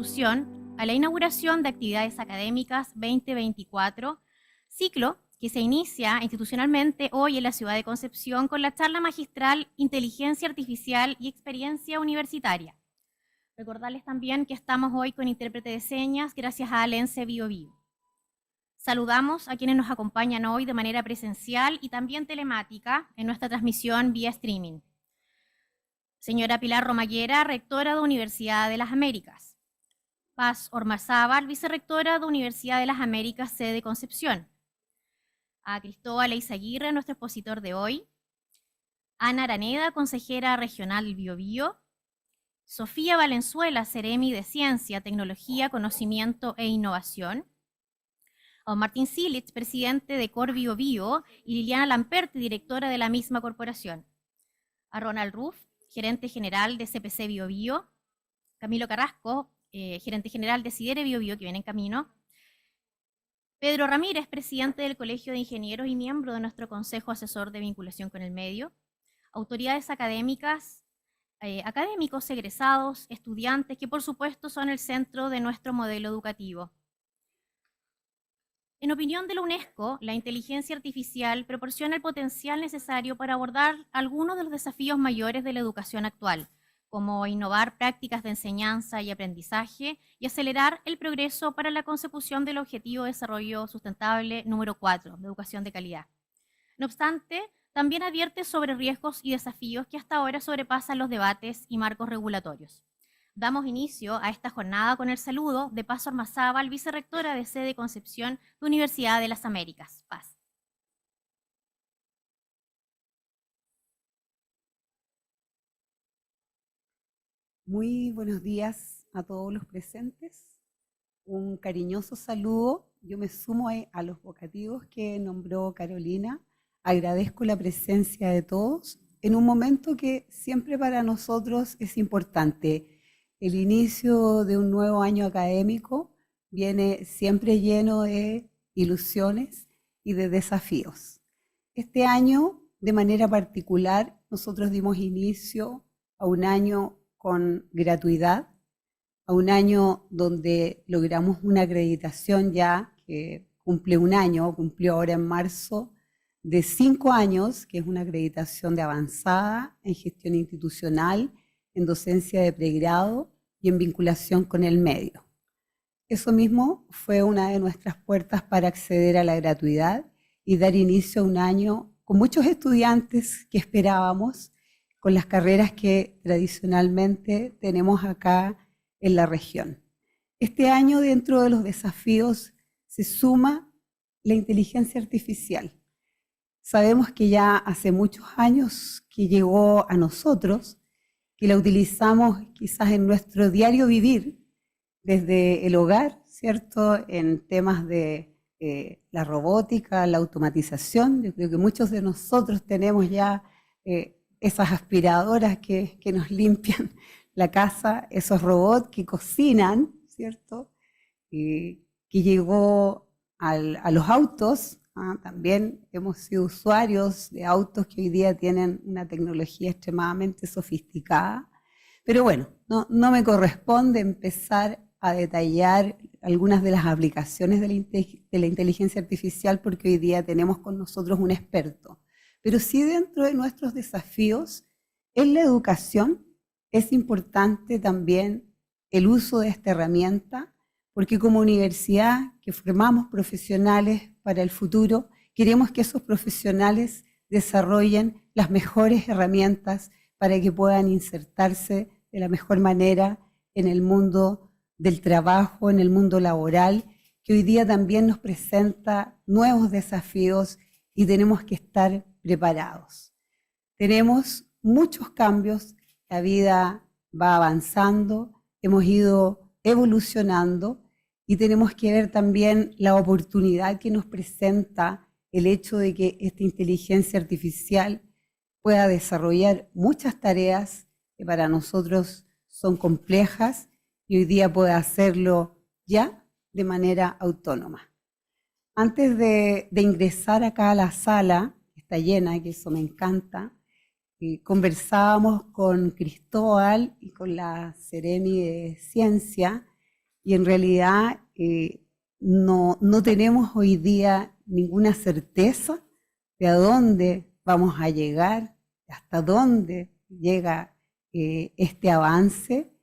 Constitución a la inauguración de actividades académicas 2024, ciclo que se inicia institucionalmente hoy en la ciudad de Concepción con la charla magistral Inteligencia Artificial y Experiencia Universitaria. Recordarles también que estamos hoy con intérprete de señas gracias a Alense BioBio. Saludamos a quienes nos acompañan hoy de manera presencial y también telemática en nuestra transmisión vía streaming. Señora Pilar Romaguera, rectora de Universidad de las Américas. Paz Ormazábal, vicerrectora de Universidad de las Américas, sede Concepción. A Cristóbal Eizaguirre, nuestro expositor de hoy. Ana Araneda, consejera regional del BioBio. Sofía Valenzuela, Ceremi de Ciencia, Tecnología, Conocimiento e Innovación. A Martín Silich, presidente de Cor BioBio, y Liliana Lamperti, directora de la misma corporación. A Ronald Ruff, gerente general de CPC BioBio. Camilo Carrasco, gerente general de Sidere BioBio, que viene en camino. Pedro Ramírez, presidente del Colegio de Ingenieros y miembro de nuestro Consejo Asesor de Vinculación con el Medio. Autoridades académicas, académicos, egresados, estudiantes, que por supuesto son el centro de nuestro modelo educativo. En opinión de la UNESCO, la inteligencia artificial proporciona el potencial necesario para abordar algunos de los desafíos mayores de la educación actual, como innovar prácticas de enseñanza y aprendizaje y acelerar el progreso para la consecución del Objetivo de Desarrollo Sustentable número 4, de educación de calidad. No obstante, también advierte sobre riesgos y desafíos que hasta ahora sobrepasan los debates y marcos regulatorios. Damos inicio a esta jornada con el saludo de Paz Ormazábal, vicerrectora de sede Concepción de Universidad de las Américas. Paz. Muy buenos días a todos los presentes. Un cariñoso saludo. Yo me sumo a los vocativos que nombró Carolina. Agradezco la presencia de todos en un momento que siempre para nosotros es importante. El inicio de un nuevo año académico viene siempre lleno de ilusiones y de desafíos. Este año, de manera particular, nosotros dimos inicio a un año con gratuidad, a un año donde logramos una acreditación ya que cumple un año, cumplió ahora en marzo, de 5 años, que es una acreditación de avanzada en gestión institucional, en docencia de pregrado y en vinculación con el medio. Eso mismo fue una de nuestras puertas para acceder a la gratuidad y dar inicio a un año con muchos estudiantes que esperábamos, con las carreras que tradicionalmente tenemos acá en la región. Este año, dentro de los desafíos, se suma la inteligencia artificial. Sabemos que ya hace muchos años que llegó a nosotros, que la utilizamos quizás en nuestro diario vivir, desde el hogar, ¿cierto? En temas de la robótica, la automatización. Yo creo que muchos de nosotros tenemos ya esas aspiradoras que nos limpian la casa, esos robots que cocinan, ¿cierto? Que llegó a los autos. También hemos sido usuarios de autos que hoy día tienen una tecnología extremadamente sofisticada. Pero bueno, no me corresponde empezar a detallar algunas de las aplicaciones de la inteligencia artificial porque hoy día tenemos con nosotros un experto. Pero sí, dentro de nuestros desafíos en la educación es importante también el uso de esta herramienta, porque como universidad que formamos profesionales para el futuro, queremos que esos profesionales desarrollen las mejores herramientas para que puedan insertarse de la mejor manera en el mundo del trabajo, en el mundo laboral, que hoy día también nos presenta nuevos desafíos y tenemos que estar preparados. Tenemos muchos cambios, la vida va avanzando, hemos ido evolucionando y tenemos que ver también la oportunidad que nos presenta el hecho de que esta inteligencia artificial pueda desarrollar muchas tareas que para nosotros son complejas y hoy día puede hacerlo ya de manera autónoma. Antes de ingresar acá a la sala, que está llena, que eso me encanta, conversábamos con Cristóbal y con la Ceremi de Ciencia y en realidad no tenemos hoy día ninguna certeza de a dónde vamos a llegar, hasta dónde llega este avance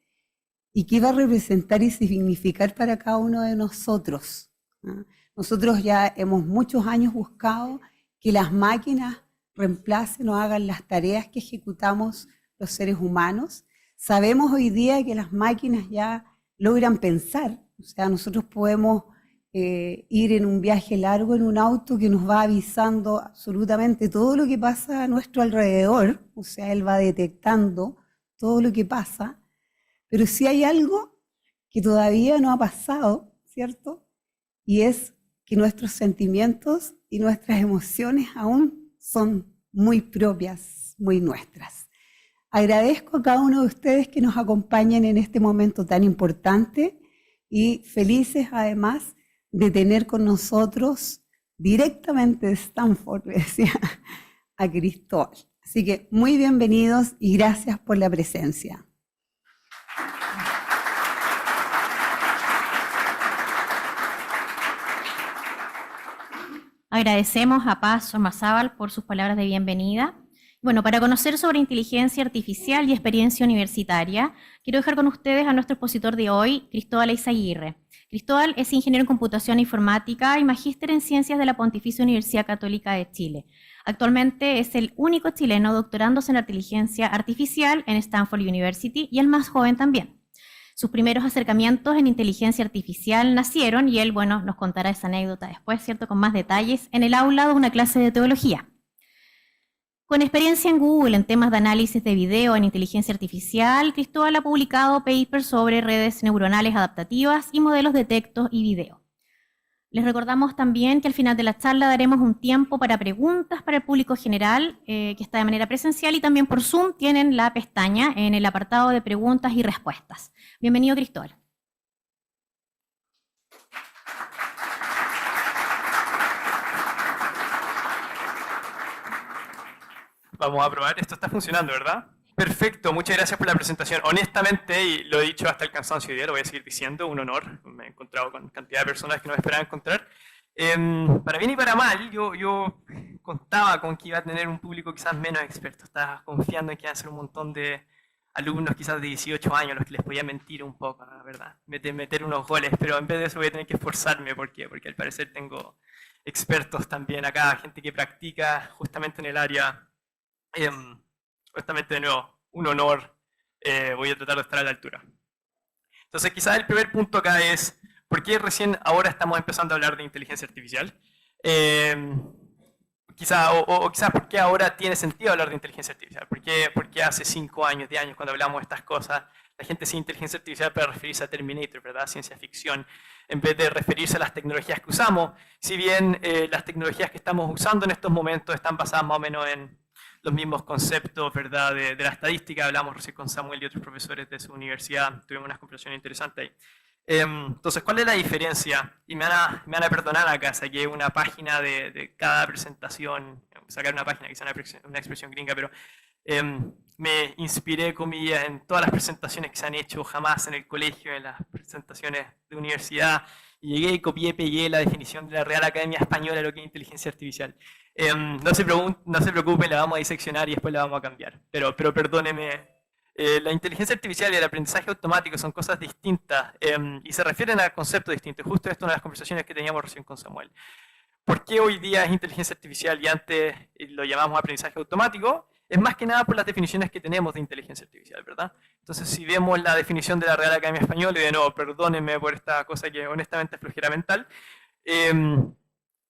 y qué va a representar y significar para cada uno de nosotros, ¿no? Nosotros ya hemos muchos años buscado que las máquinas reemplacen o hagan las tareas que ejecutamos los seres humanos. Sabemos hoy día que las máquinas ya logran pensar, o sea, nosotros podemos ir en un viaje largo en un auto que nos va avisando absolutamente todo lo que pasa a nuestro alrededor, o sea, él va detectando todo lo que pasa, pero sí hay algo que todavía no ha pasado, ¿cierto? Y es que nuestros sentimientos y nuestras emociones aún son muy propias, muy nuestras. Agradezco a cada uno de ustedes que nos acompañen en este momento tan importante y felices además de tener con nosotros directamente de Stanford, le decía, a Cristóbal. Así que muy bienvenidos y gracias por la presencia. Agradecemos a Paz Sormazábal por sus palabras de bienvenida. Bueno, para conocer sobre inteligencia artificial y experiencia universitaria, quiero dejar con ustedes a nuestro expositor de hoy, Cristóbal Eizaguirre. Cristóbal es ingeniero en computación e informática y magíster en ciencias de la Pontificia Universidad Católica de Chile. Actualmente es el único chileno doctorándose en inteligencia artificial en Stanford University y el más joven también. Sus primeros acercamientos en inteligencia artificial nacieron, y él, bueno, nos contará esa anécdota después, ¿cierto?, con más detalles, en el aula de una clase de teología. Con experiencia en Google en temas de análisis de video en inteligencia artificial, Cristóbal ha publicado papers sobre redes neuronales adaptativas y modelos de texto y video. Les recordamos también que al final de la charla daremos un tiempo para preguntas para el público general, que está de manera presencial, y también por Zoom tienen la pestaña en el apartado de preguntas y respuestas. Bienvenido, Cristóbal. Vamos a probar, esto está funcionando, ¿verdad? Perfecto, muchas gracias por la presentación. Honestamente, y lo he dicho hasta el cansancio hoy día, lo voy a seguir diciendo, un honor. Me he encontrado con cantidad de personas que no me esperaba encontrar. Para bien y para mal, yo contaba con que iba a tener un público quizás menos experto. Estaba confiando en que iba a ser un montón de alumnos quizás de 18 años los que les podía mentir un poco, la verdad. Meter unos goles, pero en vez de eso voy a tener que esforzarme. ¿Por qué? Porque al parecer tengo expertos también acá, gente que practica justamente en el área. Honestamente, de nuevo, un honor, voy a tratar de estar a la altura. Entonces, quizás el primer punto acá es, ¿por qué recién ahora estamos empezando a hablar de inteligencia artificial? Quizás ¿por qué ahora tiene sentido hablar de inteligencia artificial? ¿Por qué hace 5 años, 10 años, cuando hablamos de estas cosas, la gente sin inteligencia artificial para referirse a Terminator, ¿verdad? Ciencia ficción, en vez de referirse a las tecnologías que usamos? Si bien las tecnologías que estamos usando en estos momentos están basadas más o menos en los mismos conceptos, ¿verdad?, de la estadística. Hablamos recién con Samuel y otros profesores de su universidad, tuvimos unas conversaciones interesantes ahí. Entonces, ¿cuál es la diferencia? Y me van a perdonar acá, saqué una página de cada presentación, sacar una página, quizá una expresión gringa, pero me inspiré, comillas, en todas las presentaciones que se han hecho jamás en el colegio, en las presentaciones de universidad, y llegué y copié, pegué la definición de la Real Academia Española de lo que es inteligencia artificial. No se preocupen, la vamos a diseccionar y después la vamos a cambiar, pero perdónenme. La inteligencia artificial y el aprendizaje automático son cosas distintas y se refieren a conceptos distintos. Justo esto es una de las conversaciones que teníamos recién con Samuel. ¿Por qué hoy día es inteligencia artificial y antes lo llamamos aprendizaje automático? Es más que nada por las definiciones que tenemos de inteligencia artificial, ¿verdad? Entonces, si vemos la definición de la Real Academia Española, y de nuevo, perdónenme por esta cosa que honestamente es flojera mental,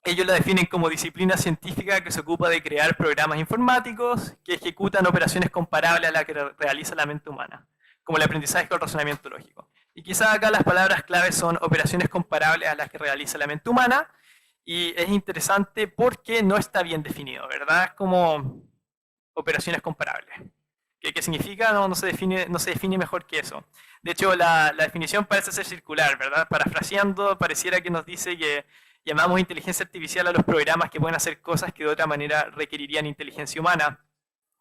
ellos la definen como disciplina científica que se ocupa de crear programas informáticos que ejecutan operaciones comparables a las que realiza la mente humana, como el aprendizaje o el razonamiento lógico. Y quizás acá las palabras claves son operaciones comparables a las que realiza la mente humana, y es interesante porque no está bien definido, ¿verdad? Es como operaciones comparables. ¿Qué significa? No se define mejor que eso. De hecho, la definición parece ser circular, ¿verdad? Parafraseando, pareciera que nos dice que llamamos inteligencia artificial a los programas que pueden hacer cosas que de otra manera requerirían inteligencia humana,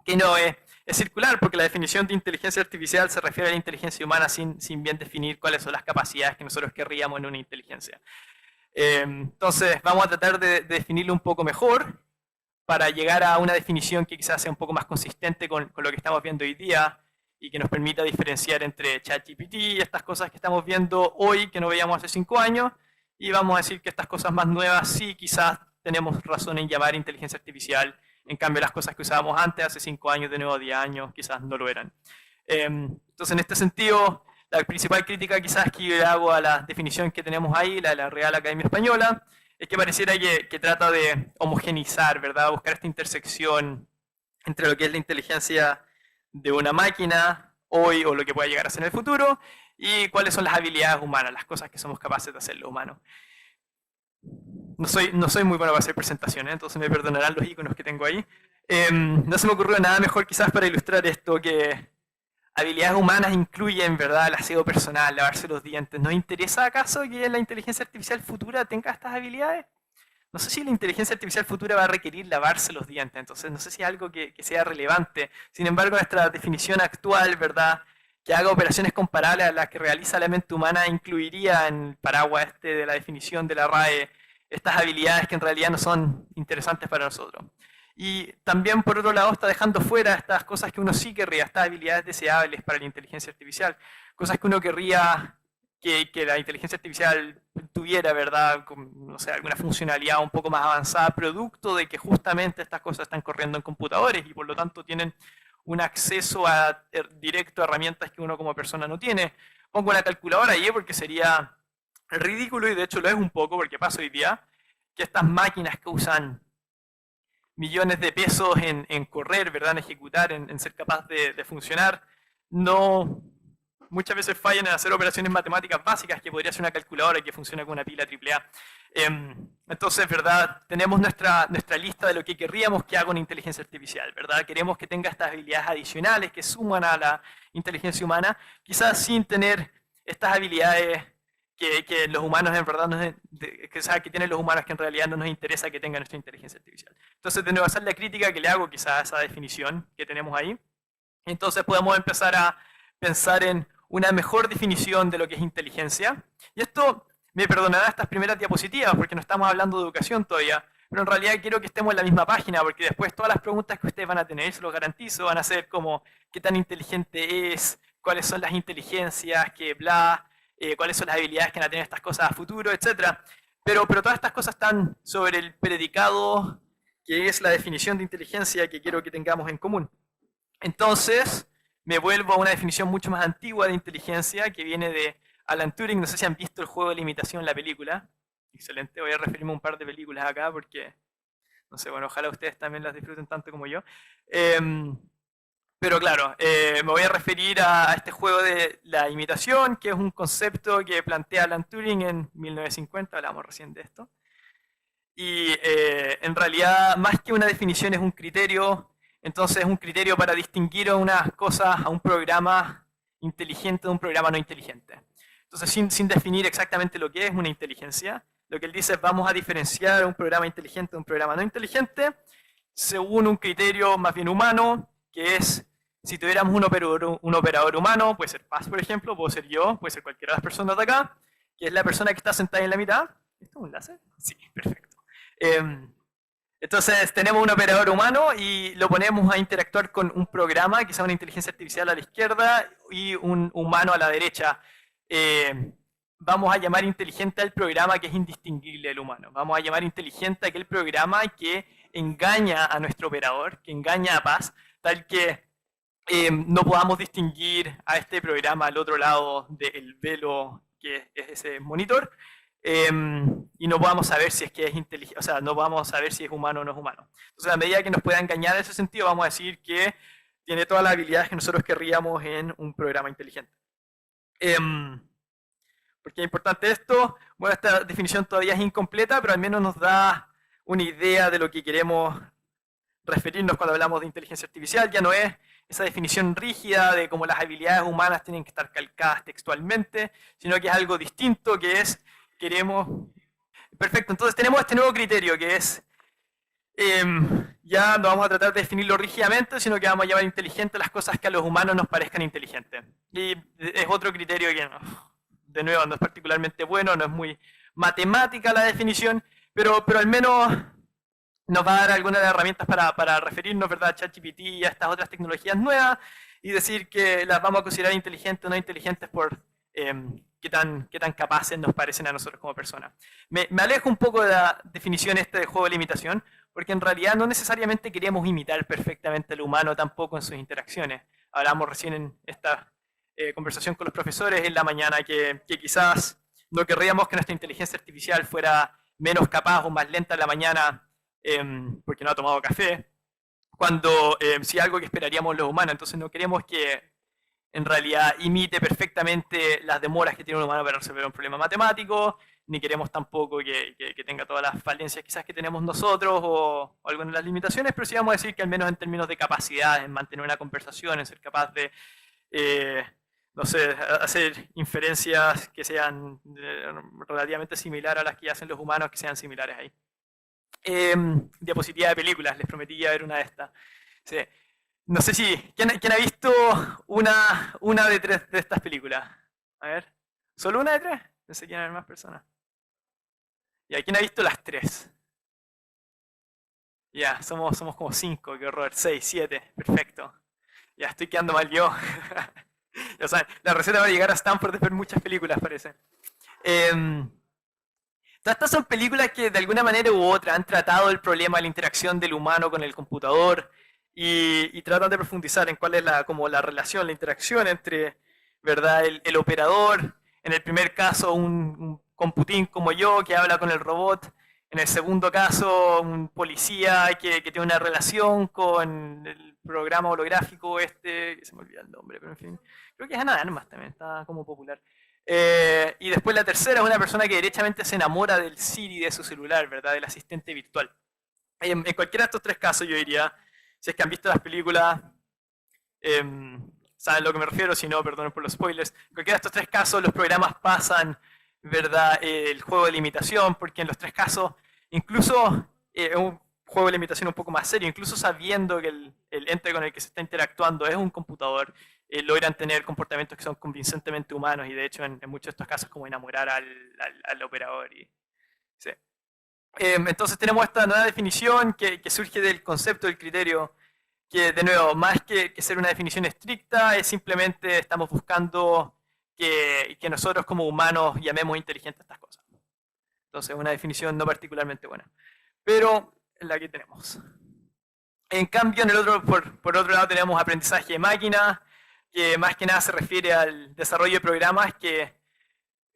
que no es circular, porque la definición de inteligencia artificial se refiere a la inteligencia humana sin bien definir cuáles son las capacidades que nosotros querríamos en una inteligencia. Entonces, vamos a tratar de definirlo un poco mejor para llegar a una definición que quizás sea un poco más consistente con lo que estamos viendo hoy día y que nos permita diferenciar entre ChatGPT y estas cosas que estamos viendo hoy que no veíamos hace 5 años, y vamos a decir que estas cosas más nuevas sí quizás tenemos razón en llamar inteligencia artificial. En cambio, las cosas que usábamos antes, hace 5 años, de nuevo 10 años, quizás no lo eran. Entonces, en este sentido, la principal crítica quizás que yo le hago a la definición que tenemos ahí, la de la Real Academia Española, es que pareciera que trata de homogenizar, ¿verdad? Buscar esta intersección entre lo que es la inteligencia de una máquina hoy o lo que pueda llegar a ser en el futuro, y cuáles son las habilidades humanas, las cosas que somos capaces de hacer los humanos. No soy muy bueno para hacer presentaciones, entonces me perdonarán los iconos que tengo ahí. No se me ocurrió nada mejor quizás para ilustrar esto, que habilidades humanas incluyen, ¿verdad?, el aseo personal, lavarse los dientes. ¿Nos interesa acaso que la inteligencia artificial futura tenga estas habilidades? No sé si la inteligencia artificial futura va a requerir lavarse los dientes, entonces no sé si es algo que sea relevante. Sin embargo, nuestra definición actual, ¿verdad?, que haga operaciones comparables a las que realiza la mente humana, incluiría en el paraguas de la definición de la RAE estas habilidades que en realidad no son interesantes para nosotros. Y también, por otro lado, está dejando fuera estas cosas que uno sí querría, estas habilidades deseables para la inteligencia artificial, cosas que uno querría que la inteligencia artificial tuviera, ¿verdad?, no sé, alguna funcionalidad un poco más avanzada, producto de que justamente estas cosas están corriendo en computadores y por lo tanto tienen un acceso directo a herramientas que uno como persona no tiene. Pongo una calculadora ahí porque sería ridículo, y de hecho lo es un poco, porque pasa hoy día, que estas máquinas que usan millones de pesos en correr, ¿verdad?, en ejecutar, en ser capaz de funcionar, muchas veces fallan en hacer operaciones matemáticas básicas que podría hacer una calculadora que funciona con una pila AAA. Entonces, ¿verdad?, tenemos nuestra lista de lo que querríamos que haga una inteligencia artificial, ¿verdad? Queremos que tenga estas habilidades adicionales que suman a la inteligencia humana, quizás sin tener estas habilidades que los humanos en verdad que tienen los humanos, que en realidad no nos interesa que tenga nuestra inteligencia artificial. Entonces, de nuevo, esa es la crítica que le hago quizás a esa definición que tenemos ahí. Entonces podemos empezar a pensar en una mejor definición de lo que es inteligencia. Y esto me perdonará estas primeras diapositivas porque no estamos hablando de educación todavía, pero en realidad quiero que estemos en la misma página, porque después todas las preguntas que ustedes van a tener, se los garantizo, van a ser como ¿qué tan inteligente es? ¿Cuáles son las inteligencias? ¿Qué bla? ¿Cuáles son las habilidades que van a tener estas cosas a futuro? Etcétera. Pero todas estas cosas están sobre el predicado, que es la definición de inteligencia que quiero que tengamos en común. Entonces, me vuelvo a una definición mucho más antigua de inteligencia, que viene de Alan Turing. No sé si han visto el juego de la imitación, la película. Excelente, voy a referirme a un par de películas acá porque, no sé, bueno, ojalá ustedes también las disfruten tanto como yo. Pero claro, me voy a referir a este juego de la imitación, que es un concepto que plantea Alan Turing en 1950, hablamos recién de esto. Y en realidad, más que una definición, es un criterio. Entonces es un criterio para distinguir a unas cosas, a un programa inteligente de un programa no inteligente. Entonces, sin definir exactamente lo que es una inteligencia, lo que él dice es vamos a diferenciar un programa inteligente de un programa no inteligente según un criterio más bien humano, que es, si tuviéramos un operador humano, puede ser Paz, por ejemplo, puedo ser yo, puede ser cualquiera de las personas de acá, que es la persona que está sentada en la mitad. ¿Esto es un láser? Sí, perfecto. Entonces tenemos un operador humano y lo ponemos a interactuar con un programa, que sea una inteligencia artificial a la izquierda y un humano a la derecha. Vamos a llamar inteligente al programa que es indistinguible del humano. Vamos a llamar inteligente a aquel programa que engaña a nuestro operador, que engaña a Paz, tal que no podamos distinguir a este programa al otro lado del velo que es ese monitor. Y no podamos saber si es que es inteligente, o sea, no podamos saber si es humano o no es humano. Entonces, a medida que nos pueda engañar en ese sentido, vamos a decir que tiene todas las habilidades que nosotros querríamos en un programa inteligente. ¿Por qué es importante esto? Bueno, esta definición todavía es incompleta, pero al menos nos da una idea de lo que queremos referirnos cuando hablamos de inteligencia artificial. Ya no es esa definición rígida de cómo las habilidades humanas tienen que estar calcadas textualmente, sino que es algo distinto, que es queremos... Perfecto, entonces tenemos este nuevo criterio que es ya no vamos a tratar de definirlo rígidamente, sino que vamos a llamar inteligente las cosas que a los humanos nos parezcan inteligentes. Y es otro criterio que, de nuevo, no es particularmente bueno, no es muy matemática la definición, pero al menos nos va a dar algunas herramientas para referirnos, ¿verdad?, a ChatGPT y a estas otras tecnologías nuevas y decir que las vamos a considerar inteligentes o no inteligentes por qué tan capaces nos parecen a nosotros como personas. Me alejo un poco de la definición de juego de limitación, porque en realidad no necesariamente queremos imitar perfectamente al humano tampoco en sus interacciones. Hablamos recién en esta conversación con los profesores en la mañana que quizás no querríamos que nuestra inteligencia artificial fuera menos capaz o más lenta en la mañana porque no ha tomado café, cuando sí algo que esperaríamos los humanos. Entonces no queremos que en realidad imite perfectamente las demoras que tiene un humano para resolver un problema matemático, ni queremos tampoco que tenga todas las falencias quizás que tenemos nosotros o algunas de las limitaciones, pero sí vamos a decir que al menos en términos de capacidad, en mantener una conversación, en ser capaz de, no sé, hacer inferencias que sean relativamente similares a las que hacen los humanos, que sean similares ahí. Diapositiva de películas, les prometí ya ver una de estas. Sí. No sé si, ¿quién ha visto una de tres de estas películas? A ver, ¿solo una de tres? Pensé que iban a haber más personas. ¿Y quién ha visto las tres? Ya, somos como 5, qué horror. 6, 7, perfecto. Ya, estoy quedando mal yo. Ya saben, la receta para llegar a Stanford es ver muchas películas, parece. Todas estas son películas que de alguna manera u otra han tratado el problema de la interacción del humano con el computador y tratan de profundizar en cuál es la relación, la interacción entre, ¿verdad?, el operador, en el primer caso un computín como yo que habla con el robot, en el segundo caso un policía que tiene una relación con el programa holográfico que se me olvida el nombre, pero en fin, creo que es Ana de Armas también, está como popular. Y después la tercera es una persona que derechamente se enamora del Siri de su celular, ¿verdad?, del asistente virtual. En cualquiera de estos tres casos yo diría, si es que han visto las películas, saben a lo que me refiero, si no, perdonen por los spoilers. En cualquiera de estos tres casos los programas pasan, ¿verdad?, el juego de limitación, porque en los tres casos, incluso es un juego de limitación un poco más serio, incluso sabiendo que el ente con el que se está interactuando es un computador, logran tener comportamientos que son convincentemente humanos y de hecho en muchos de estos casos como enamorar al operador. Sí. Entonces tenemos esta nueva definición que surge del concepto, del criterio, que de nuevo, más que ser una definición estricta, es simplemente estamos buscando que nosotros como humanos llamemos inteligentes a estas cosas. Entonces una definición no particularmente buena, pero es la que tenemos. En cambio, por otro lado tenemos aprendizaje de máquina, que más que nada se refiere al desarrollo de programas que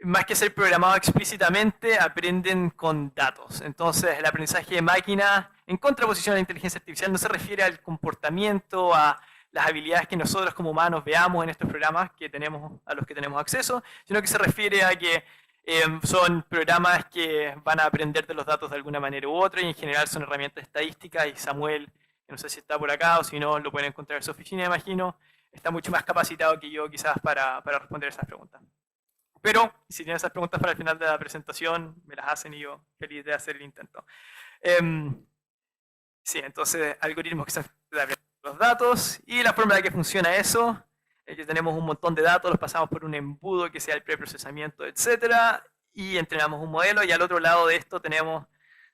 más que ser programado explícitamente, aprenden con datos. Entonces, el aprendizaje de máquina, en contraposición a la inteligencia artificial, no se refiere al comportamiento, a las habilidades que nosotros como humanos veamos en estos programas a los que tenemos acceso, sino que se refiere a que son programas que van a aprender de los datos de alguna manera u otra, y en general son herramientas estadísticas, y Samuel, que no sé si está por acá o si no, lo pueden encontrar en su oficina, imagino, está mucho más capacitado que yo quizás para responder esas preguntas. Pero si tienen esas preguntas para el final de la presentación, me las hacen y yo feliz de hacer el intento. Sí, entonces algoritmos que se aprenden los datos y la forma en la que funciona eso es que tenemos un montón de datos, los pasamos por un embudo que sea el preprocesamiento, etcétera, y entrenamos un modelo y al otro lado de esto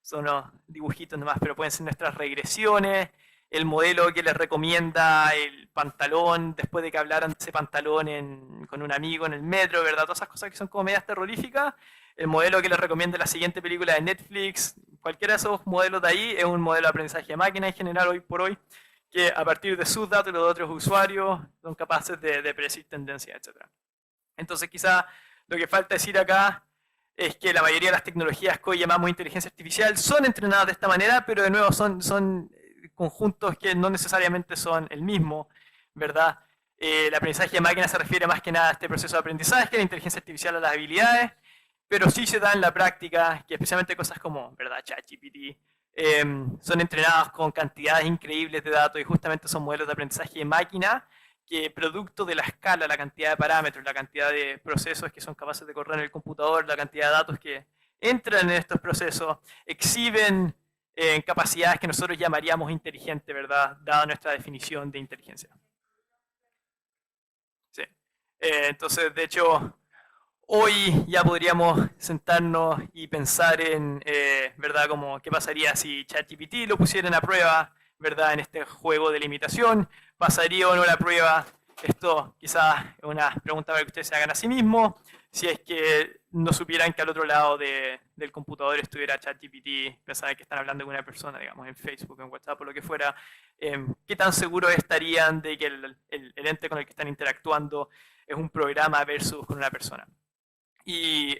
son los dibujitos nomás, pero pueden ser nuestras regresiones, el modelo que les recomienda el pantalón después de que hablaran de ese pantalón con un amigo en el metro, ¿verdad? Todas esas cosas que son como medias terroríficas. El modelo que les recomienda la siguiente película de Netflix, cualquiera de esos modelos de ahí es un modelo de aprendizaje de máquina en general hoy por hoy, que a partir de sus datos y los de otros usuarios son capaces de predecir tendencias, etc. Entonces quizá lo que falta decir acá es que la mayoría de las tecnologías que hoy llamamos inteligencia artificial son entrenadas de esta manera, pero de nuevo son conjuntos que no necesariamente son el mismo, ¿verdad? El aprendizaje de máquina se refiere más que nada a este proceso de aprendizaje, la inteligencia artificial a las habilidades, pero sí se da en la práctica que especialmente cosas como, ¿verdad?, ChatGPT, son entrenados con cantidades increíbles de datos y justamente son modelos de aprendizaje de máquina que producto de la escala, la cantidad de parámetros, la cantidad de procesos que son capaces de correr en el computador, la cantidad de datos que entran en estos procesos, exhiben en capacidades que nosotros llamaríamos inteligentes, ¿verdad? Dada nuestra definición de inteligencia. Sí. Entonces, de hecho, hoy ya podríamos sentarnos y pensar en, ¿verdad? Como qué pasaría si ChatGPT lo pusieran a prueba, ¿verdad? En este juego de limitación, ¿pasaría o no la prueba? Esto quizás es una pregunta para que ustedes se hagan a sí mismos. Si es que no supieran que al otro lado del computador estuviera ChatGPT, pensaban que están hablando con una persona, digamos, en Facebook, en WhatsApp o lo que fuera, ¿qué tan seguros estarían de que el ente con el que están interactuando es un programa versus con una persona? Y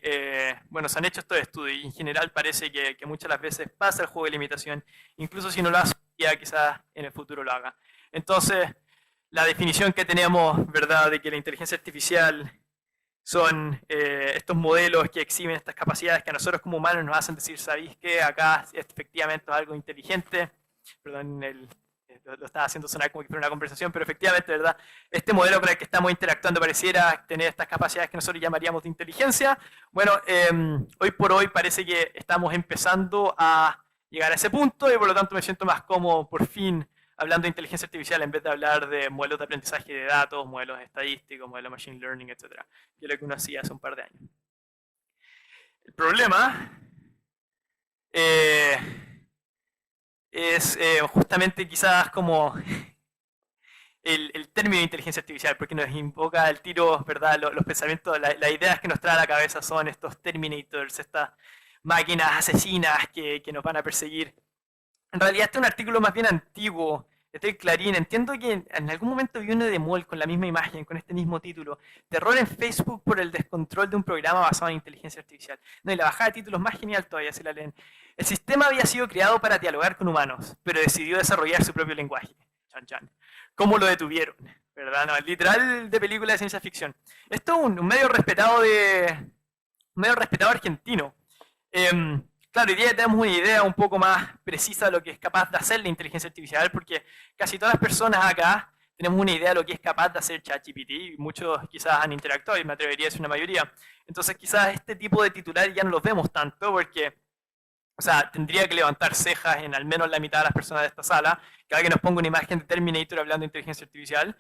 bueno, se han hecho estos estudios y en general parece que muchas de las veces pasa el juego de limitación, incluso si no lo hace, ya quizás en el futuro lo haga. Entonces, la definición que tenemos, ¿verdad?, de que la inteligencia artificial son estos modelos que exhiben estas capacidades que a nosotros como humanos nos hacen decir, ¿sabéis qué? Acá efectivamente es algo inteligente. Perdón, lo estaba haciendo sonar como que fuera una conversación, pero efectivamente, ¿verdad? Este modelo con el que estamos interactuando pareciera tener estas capacidades que nosotros llamaríamos de inteligencia. Bueno, hoy por hoy parece que estamos empezando a llegar a ese punto y por lo tanto me siento más cómodo por fin hablando de inteligencia artificial en vez de hablar de modelos de aprendizaje de datos, modelos estadísticos, modelos de machine learning, etc. Que es lo que uno hacía hace un par de años. El problema es justamente quizás como el término de inteligencia artificial, porque nos invoca al tiro, ¿verdad? Los pensamientos, las ideas que nos trae a la cabeza son estos terminators, estas máquinas asesinas que nos van a perseguir. En realidad este es un artículo más bien antiguo, de Clarín. Entiendo que en algún momento vi uno de Moll con la misma imagen, con este mismo título. Terror en Facebook por el descontrol de un programa basado en inteligencia artificial. No, y la bajada de títulos más genial todavía, si la leen. El sistema había sido creado para dialogar con humanos, pero decidió desarrollar su propio lenguaje. Chan, chan. ¿Cómo lo detuvieron? ¿Verdad? No, literal de película de ciencia ficción. Esto es un medio respetado argentino. Claro, hoy día tenemos una idea un poco más precisa de lo que es capaz de hacer la inteligencia artificial, porque casi todas las personas acá tenemos una idea de lo que es capaz de hacer ChatGPT, y muchos quizás han interactuado, y me atrevería a decir una mayoría. Entonces quizás este tipo de titulares ya no los vemos tanto, porque o sea, tendría que levantar cejas en al menos la mitad de las personas de esta sala, cada que nos ponga una imagen de Terminator hablando de inteligencia artificial,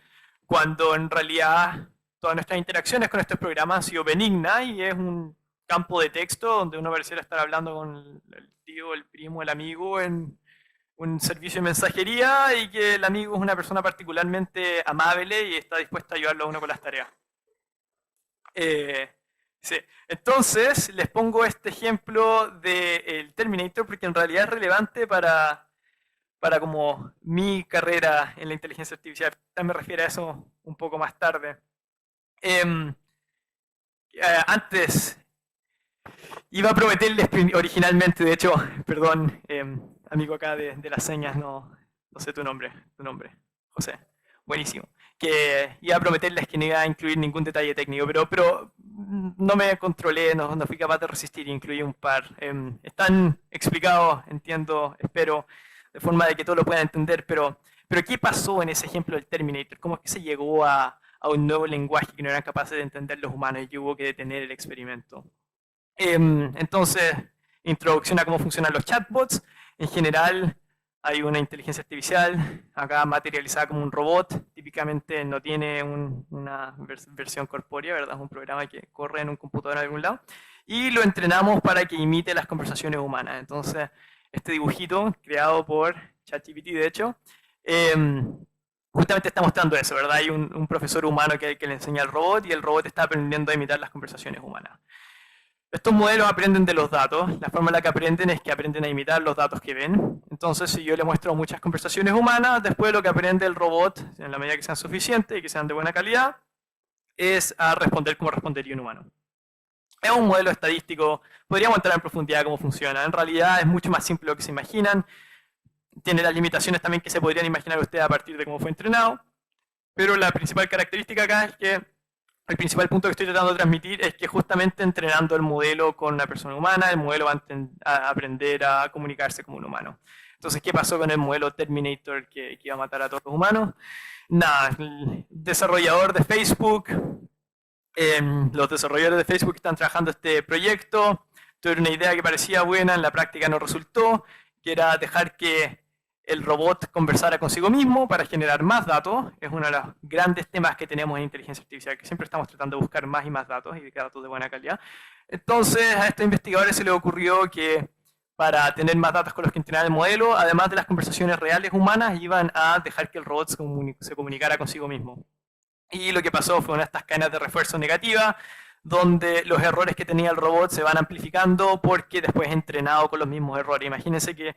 cuando en realidad todas nuestras interacciones con estos programas han sido benignas, y es un campo de texto donde uno pareciera estar hablando con el tío, el primo, el amigo en un servicio de mensajería, y que el amigo es una persona particularmente amable y está dispuesta a ayudarlo a uno con las tareas. Sí. Entonces, les pongo este ejemplo del Terminator porque en realidad es relevante para como mi carrera en la inteligencia artificial. Me refiero a eso un poco más tarde. Antes, iba a prometerles originalmente, de hecho, perdón, amigo acá de las señas, no sé tu nombre, José, buenísimo, que iba a prometerles que no iba a incluir ningún detalle técnico, pero no me controlé, no fui capaz de resistir y incluí un par. Están explicados, entiendo, espero, de forma de que todos lo puedan entender, pero ¿qué pasó en ese ejemplo del Terminator? ¿Cómo es que se llegó a un nuevo lenguaje que no eran capaces de entender los humanos y que hubo que detener el experimento? Entonces, introducción a cómo funcionan los chatbots. En general, hay una inteligencia artificial, acá materializada como un robot, típicamente no tiene una versión corpórea, ¿verdad? Es un programa que corre en un computador en algún lado, y lo entrenamos para que imite las conversaciones humanas. Entonces, este dibujito, creado por ChatGPT, de hecho, justamente está mostrando eso, ¿verdad? Hay un profesor humano que le enseña al robot, y el robot está aprendiendo a imitar las conversaciones humanas. Estos modelos aprenden de los datos. La forma en la que aprenden es que aprenden a imitar los datos que ven. Entonces, si yo le muestro muchas conversaciones humanas, después lo que aprende el robot, en la medida que sean suficientes y que sean de buena calidad, es a responder como respondería un humano. Es un modelo estadístico. Podríamos entrar en profundidad de cómo funciona. En realidad es mucho más simple de lo que se imaginan. Tiene las limitaciones también que se podrían imaginar ustedes a partir de cómo fue entrenado. Pero la principal característica acá es que el principal punto que estoy tratando de transmitir es que justamente entrenando el modelo con una persona humana, el modelo va a aprender a comunicarse como un humano. Entonces, ¿qué pasó con el modelo Terminator que iba a matar a todos los humanos? Nada, el desarrollador de Facebook, los desarrolladores de Facebook están trabajando este proyecto, tuvieron una idea que parecía buena, en la práctica no resultó. que era dejar que el robot conversara consigo mismo para generar más datos. Es uno de los grandes temas que tenemos en inteligencia artificial, que siempre estamos tratando de buscar más y más datos, y datos de buena calidad. Entonces a estos investigadores se les ocurrió que para tener más datos con los que entrenar el modelo, además de las conversaciones reales humanas, iban a dejar que el robot se comunicara consigo mismo. Y lo que pasó fue una de estas cadenas de refuerzo negativa, donde los errores que tenía el robot se van amplificando porque después es entrenado con los mismos errores. Imagínense que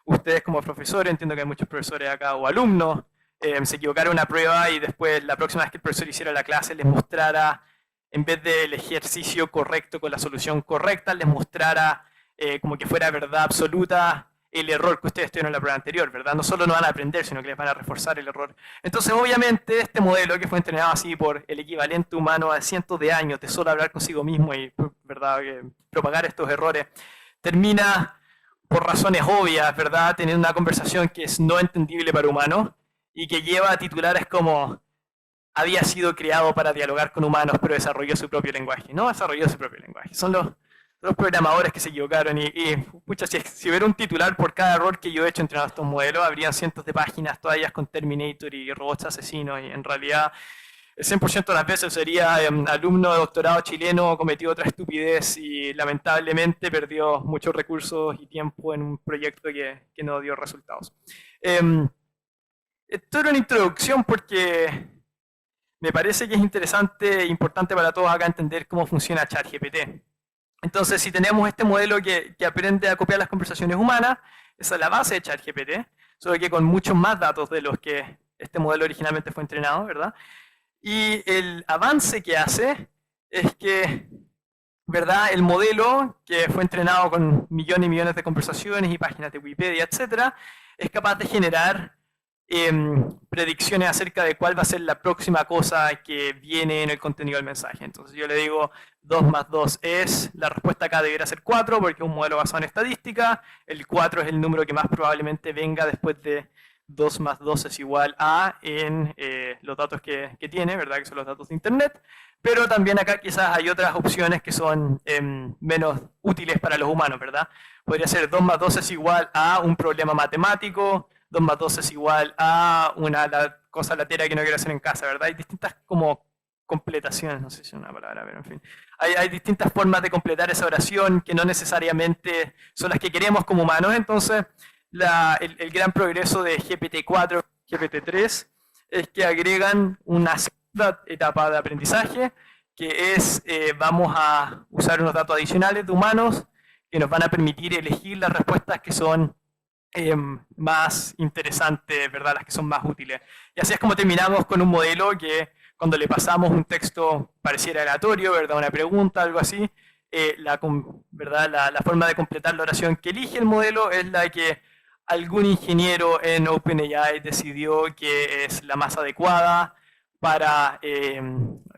ustedes como profesores, entiendo que hay muchos profesores acá o alumnos, se equivocaron una prueba y después la próxima vez que el profesor hiciera la clase les mostrara, en vez del ejercicio correcto con la solución correcta, les mostrara como que fuera verdad absoluta el error que ustedes tuvieron en la prueba anterior, ¿verdad? No solo no van a aprender, sino que les van a reforzar el error. Entonces, obviamente, este modelo que fue entrenado así por el equivalente humano a cientos de años de solo hablar consigo mismo y, ¿verdad?, propagar estos errores, termina, por razones obvias, ¿verdad?, teniendo una conversación que es no entendible para humanos y que lleva a titulares como había sido creado para dialogar con humanos, pero desarrolló su propio lenguaje. No desarrolló su propio lenguaje. Son los programadores que se equivocaron pucha, si hubiera un titular por cada error que yo he hecho entrenando estos modelos, habrían cientos de páginas, todas ellas con Terminator y robots asesinos, y en realidad el 100% de las veces sería alumno de doctorado chileno cometió otra estupidez y lamentablemente perdió muchos recursos y tiempo en un proyecto que no dio resultados. Esto era una introducción porque me parece que es interesante e importante para todos acá entender cómo funciona ChatGPT. Entonces, si tenemos este modelo que aprende a copiar las conversaciones humanas, esa es la base de ChatGPT, solo que con muchos más datos de los que este modelo originalmente fue entrenado, ¿verdad? Y el avance que hace es que, ¿verdad?, el modelo que fue entrenado con millones y millones de conversaciones y páginas de Wikipedia, etcétera, es capaz de generar predicciones acerca de cuál va a ser la próxima cosa que viene en el contenido del mensaje. Entonces yo le digo 2 más 2 es, la respuesta acá debería ser 4 porque es un modelo basado en estadística, el 4 es el número que más probablemente venga después de 2 más 2 es igual a en los datos que tiene, ¿verdad?, que son los datos de internet, pero también acá quizás hay otras opciones que son menos útiles para los humanos, ¿verdad? Podría ser 2 más 2 es igual a un problema matemático, 2 más 2 es igual a una cosa latera que no quiero hacer en casa, ¿verdad? Hay distintas como completaciones, no sé si es una palabra, pero en fin. Hay distintas formas de completar esa oración que no necesariamente son las que queremos como humanos. Entonces, el gran progreso de GPT-4, GPT-3, es que agregan una segunda etapa de aprendizaje, que es, vamos a usar unos datos adicionales de humanos que nos van a permitir elegir las respuestas que son más interesantes, ¿verdad?, las que son más útiles. Y así es como terminamos con un modelo que cuando le pasamos un texto pareciera aleatorio, ¿verdad?, una pregunta, algo así, ¿verdad?, la forma de completar la oración que elige el modelo es la que algún ingeniero en OpenAI decidió que es la más adecuada para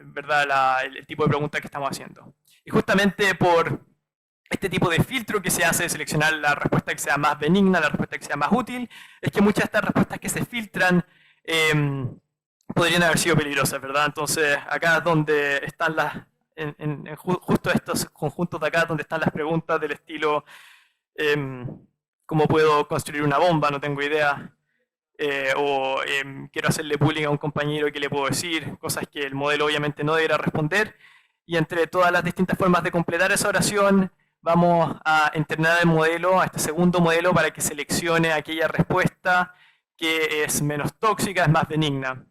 ¿verdad?, el tipo de pregunta que estamos haciendo. Y justamente por este tipo de filtro que se hace de seleccionar la respuesta que sea más benigna, la respuesta que sea más útil, es que muchas de estas respuestas que se filtran podrían haber sido peligrosas, ¿verdad? Entonces, acá es donde están justo estos conjuntos de acá, donde están las preguntas del estilo ¿cómo puedo construir una bomba? No tengo idea. Quiero hacerle bullying a un compañero, ¿qué le puedo decir? Cosas que el modelo obviamente no deberá responder. Y entre todas las distintas formas de completar esa oración, vamos a entrenar el modelo, a este segundo modelo, para que seleccione aquella respuesta que es menos tóxica, es más benigna.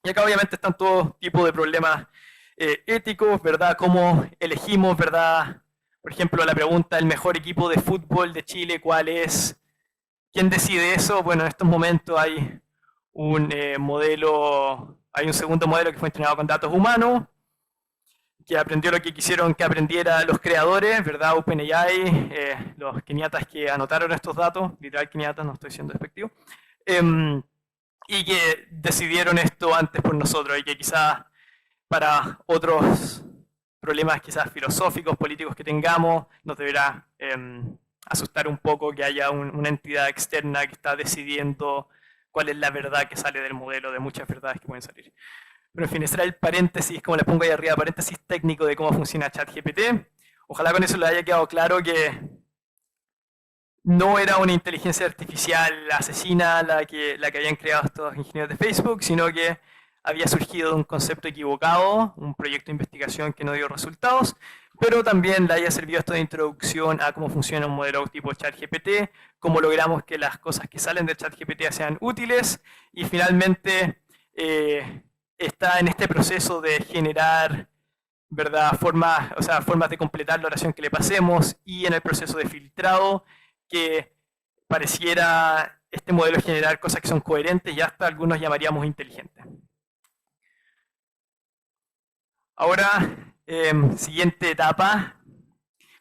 Y acá obviamente están todo tipo de problemas éticos, ¿verdad? Cómo elegimos, ¿verdad? Por ejemplo, la pregunta, ¿el mejor equipo de fútbol de Chile cuál es? ¿Quién decide eso? Bueno, en estos momentos hay un segundo modelo que fue entrenado con datos humanos, que aprendió lo que quisieron que aprendiera los creadores, ¿verdad? OpenAI, los keniatas que anotaron estos datos, literal keniatas, no estoy siendo despectivo, y que decidieron esto antes por nosotros, y que quizás para otros problemas quizás filosóficos, políticos que tengamos, nos deberá asustar un poco que haya una entidad externa que está decidiendo cuál es la verdad que sale del modelo, de muchas verdades que pueden salir. Pero en fin, ese era el paréntesis, como les pongo ahí arriba, paréntesis técnico de cómo funciona ChatGPT. Ojalá con eso les haya quedado claro que no era una inteligencia artificial asesina la que habían creado estos ingenieros de Facebook, sino que había surgido de un concepto equivocado, un proyecto de investigación que no dio resultados, pero también le haya servido esto de introducción a cómo funciona un modelo tipo ChatGPT, cómo logramos que las cosas que salen de ChatGPT sean útiles, y finalmente está en este proceso de generar, ¿verdad?, formas de completar la oración que le pasemos, y en el proceso de filtrado, que pareciera este modelo generar cosas que son coherentes y hasta algunos llamaríamos inteligentes. Ahora, siguiente etapa.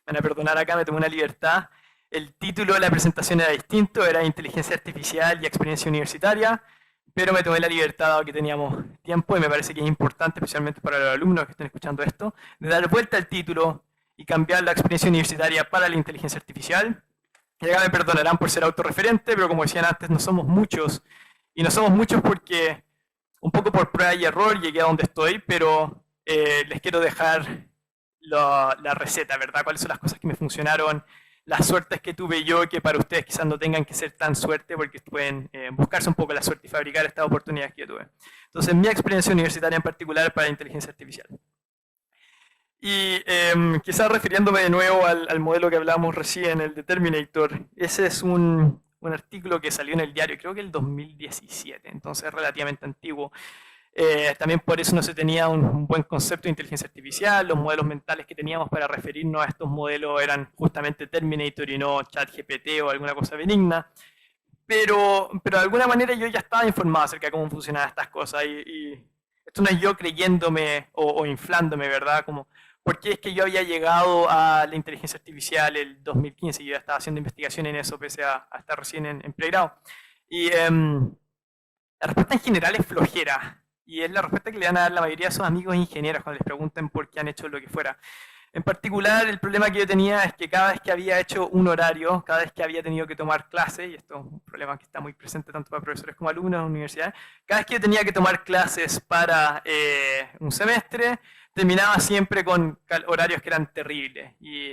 Van a perdonar acá, me tomé una libertad. El título de la presentación era distinto, era Inteligencia Artificial y Experiencia Universitaria, pero me tomé la libertad, dado que teníamos tiempo, y me parece que es importante, especialmente para los alumnos que estén escuchando esto, de dar vuelta al título y cambiar la experiencia universitaria para la inteligencia artificial. Y acá me perdonarán por ser autorreferente, pero como decían antes, no somos muchos. Y no somos muchos porque, un poco por prueba y error, llegué a donde estoy, pero les quiero dejar la receta, ¿verdad? Cuáles son las cosas que me funcionaron, las suertes que tuve yo, que para ustedes quizás no tengan que ser tan suerte, porque pueden buscarse un poco la suerte y fabricar estas oportunidades que yo tuve. Entonces, mi experiencia universitaria en particular para la inteligencia artificial. Y quizás refiriéndome de nuevo al modelo que hablábamos recién, el de Terminator, ese es un artículo que salió en el diario, creo que el 2017, entonces es relativamente antiguo. También por eso no se tenía un buen concepto de inteligencia artificial, los modelos mentales que teníamos para referirnos a estos modelos eran justamente Terminator y no ChatGPT o alguna cosa benigna, pero de alguna manera yo ya estaba informado acerca de cómo funcionaban estas cosas, y esto no es yo creyéndome o inflándome, ¿verdad? Porque es que yo había llegado a la inteligencia artificial el 2015 y yo ya estaba haciendo investigación en eso, pese a estar recién en pregrado. Y la respuesta en general es flojera. Y es la respuesta que le dan a dar la mayoría de sus amigos ingenieros cuando les pregunten por qué han hecho lo que fuera. En particular, el problema que yo tenía es que cada vez que había hecho un horario, cada vez que había tenido que tomar clases, y esto es un problema que está muy presente tanto para profesores como alumnos en la universidad, cada vez que yo tenía que tomar clases para un semestre, terminaba siempre con horarios que eran terribles. Y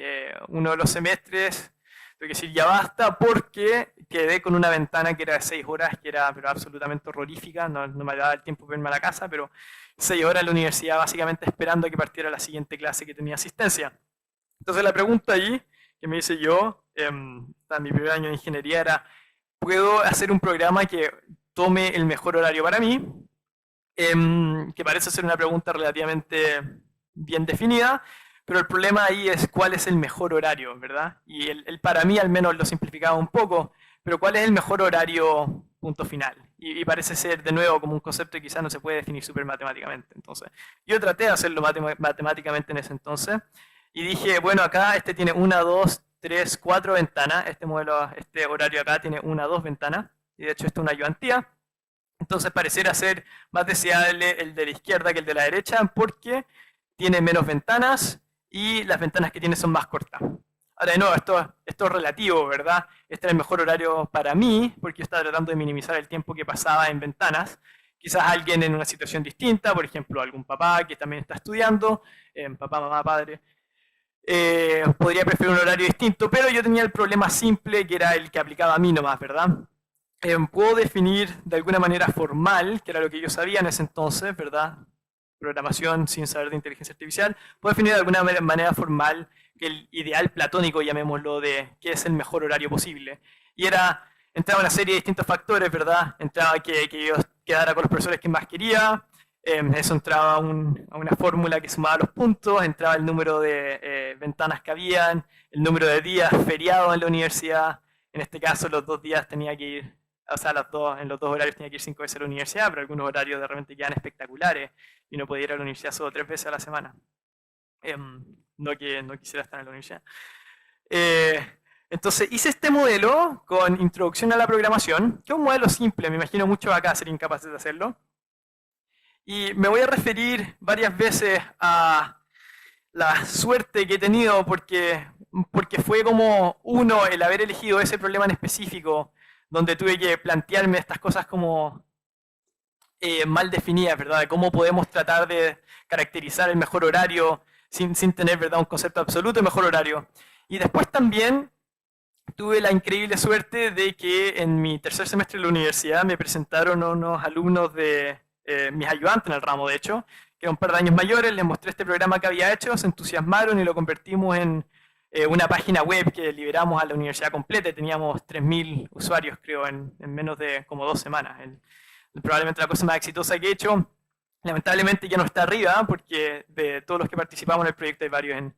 uno de los semestres, tengo que decir ya basta, porque quedé con una ventana que era de 6 horas, que era pero absolutamente horrorífica, no me daba el tiempo para irme a la casa, pero 6 horas en la universidad básicamente esperando a que partiera la siguiente clase que tenía asistencia. Entonces la pregunta ahí, que me hice yo, en mi primer año de ingeniería, era, ¿puedo hacer un programa que tome el mejor horario para mí? Que parece ser una pregunta relativamente bien definida, pero el problema ahí es cuál es el mejor horario, ¿verdad? Y el para mí al menos lo simplificaba un poco, pero ¿cuál es el mejor horario punto final? Y parece ser de nuevo como un concepto que quizás no se puede definir súper matemáticamente. Entonces, yo traté de hacerlo matemáticamente en ese entonces, y dije, bueno, acá este tiene 1, 2, 3, 4 ventanas, este horario acá tiene 1, 2 ventanas, y de hecho esto es una ayudantía. Entonces pareciera ser más deseable el de la izquierda que el de la derecha, porque tiene menos ventanas y las ventanas que tiene son más cortas. Ahora, de nuevo, esto es relativo, ¿verdad? Este era el mejor horario para mí, porque yo estaba tratando de minimizar el tiempo que pasaba en ventanas. Quizás alguien en una situación distinta, por ejemplo, algún papá que también está estudiando, papá, mamá, padre, podría preferir un horario distinto, pero yo tenía el problema simple, que era el que aplicaba a mí nomás, ¿verdad? Puedo definir de alguna manera formal, que era lo que yo sabía en ese entonces, ¿verdad? Programación sin saber de inteligencia artificial, puedo definir de alguna manera formal que el ideal platónico, llamémoslo, de qué es el mejor horario posible. Y entraba una serie de distintos factores, ¿verdad? Entraba que yo quedara con los profesores que más quería, eso entraba a una fórmula que sumaba los puntos, entraba el número de ventanas que habían, el número de días feriados en la universidad. En este caso, los 2 días tenía que ir, o sea, en los 2 horarios tenía que ir 5 veces a la universidad, pero algunos horarios de repente quedan espectaculares y no podía ir a la universidad solo 3 veces a la semana. No que no quisiera estar en la universidad. Entonces hice este modelo con introducción a la programación, que es un modelo simple, me imagino muchos acá serían incapaces de hacerlo. Y me voy a referir varias veces a la suerte que he tenido, porque fue como el haber elegido ese problema en específico, donde tuve que plantearme estas cosas como mal definidas, ¿verdad? De cómo podemos tratar de caracterizar el mejor horario sin tener, ¿verdad?, un concepto absoluto de mejor horario. Y después también tuve la increíble suerte de que en mi tercer semestre de la universidad me presentaron unos alumnos de mis ayudantes en el ramo, de hecho, que eran un par de años mayores, les mostré este programa que había hecho, se entusiasmaron y lo convertimos en una página web que liberamos a la universidad completa. Teníamos 3.000 usuarios, creo, en menos de como 2 semanas. Probablemente la cosa más exitosa que he hecho. Lamentablemente ya no está arriba, porque de todos los que participamos en el proyecto hay varios en